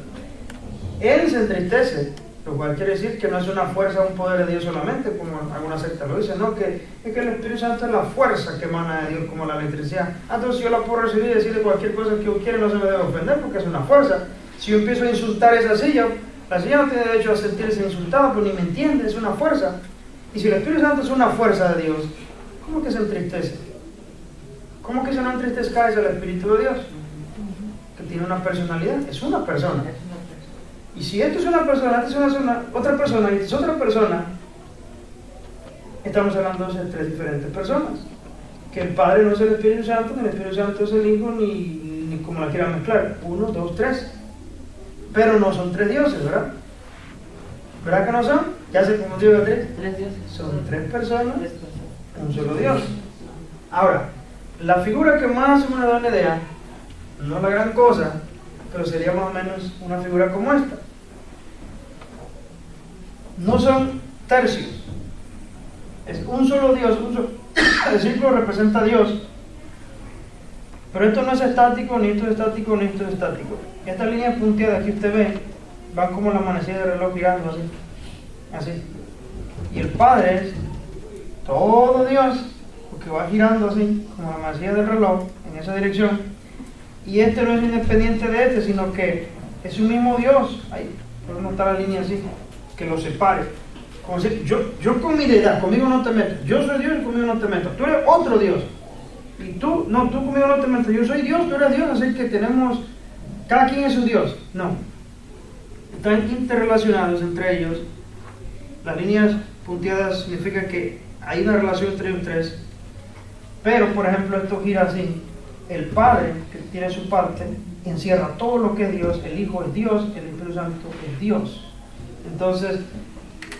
Speaker 1: Él se entristece, lo cual quiere decir que no es una fuerza o un poder de Dios solamente, como alguna secta lo dice, no, que es que el Espíritu Santo es la fuerza que emana de Dios, como la electricidad. Entonces yo la puedo recibir y decirle cualquier cosa que yo quiera, no se me debe ofender porque es una fuerza. Si yo empiezo a insultar esa silla, la silla no tiene derecho a sentirse insultada, pues ni me entiende, es una fuerza. Y si el Espíritu Santo es una fuerza de Dios, ¿cómo que se entristece? ¿Cómo que se no entristezca el Espíritu de Dios? Que tiene una personalidad, es una persona. Y si esto es una persona, esto es otra persona, y esto es otra persona, estamos hablando de tres diferentes personas. Que el Padre no es el Espíritu Santo, ni el Espíritu Santo es el Hijo, ni como la quieran mezclar. 1, 2, 3. Pero no son tres dioses, ¿verdad? ¿Verdad que no son? Ya se confundió de tres.
Speaker 3: Tres dioses.
Speaker 1: Son tres personas, un solo Dios. Ahora, la figura que más me da una idea, no la gran cosa, pero sería más o menos una figura como esta. No son tercios, es un solo Dios, el círculo representa a Dios, pero esto no es estático, ni esto es estático, ni esto es estático. Estas líneas punteadas que usted ve van como la manecilla del reloj girando así. Y el Padre es todo Dios, porque va girando así, como la manecilla del reloj, en esa dirección. Y este no es independiente de este, sino que es un mismo Dios. Ahí podemos notar la línea así, que lo separe. Como decir, yo con mi deidad, conmigo no te metas. Yo soy Dios y conmigo no te metas. Tú eres otro Dios. Y tú conmigo no te metas. Yo soy Dios, tú eres Dios, así que tenemos, cada quien es su Dios. No. Están interrelacionados entre ellos. Las líneas punteadas significan que hay una relación entre ellos tres. Pero, por ejemplo, esto gira así. El Padre, que tiene su parte, encierra todo lo que es Dios. El Hijo es Dios, el Espíritu Santo es Dios. Entonces,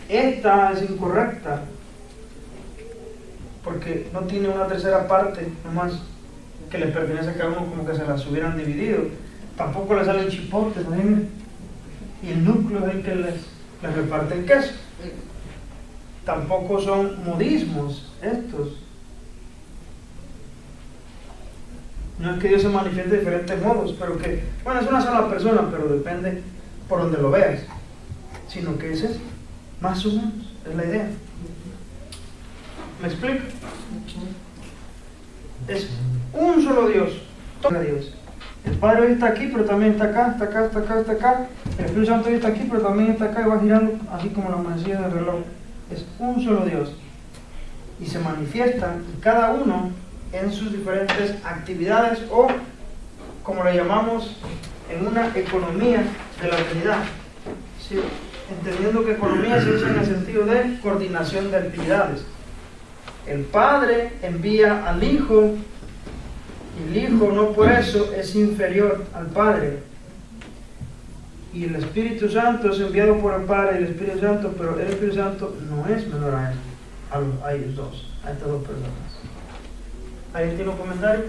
Speaker 1: esta es incorrecta, porque no tiene una tercera parte nomás que le pertenece a cada uno, como que se las hubieran dividido. Tampoco le salen chipotes, y el núcleo es el que les reparte el queso. Tampoco son modismos estos. No es que Dios se manifieste de diferentes modos, pero que, bueno, es una sola persona, pero depende por donde lo veas. Sino que ese es más o menos, es la idea. ¿Me explico? Es un solo Dios, todo Dios. El Padre hoy está aquí, pero también está acá, está acá, está acá, está acá. El Espíritu Santo hoy está aquí, pero también está acá y va girando así como la manecilla del reloj. Es un solo Dios. Y se manifiesta cada uno en sus diferentes actividades o, como le llamamos, en una economía de la Trinidad. ¿Sí? Entendiendo que economía se usa en el sentido de coordinación de actividades. El Padre envía al Hijo y el Hijo no por eso es inferior al Padre. Y el Espíritu Santo es enviado por el Padre y el Espíritu Santo, pero el Espíritu Santo no es menor a él, a ellos dos, a estas dos personas. ¿Alguien tiene un comentario?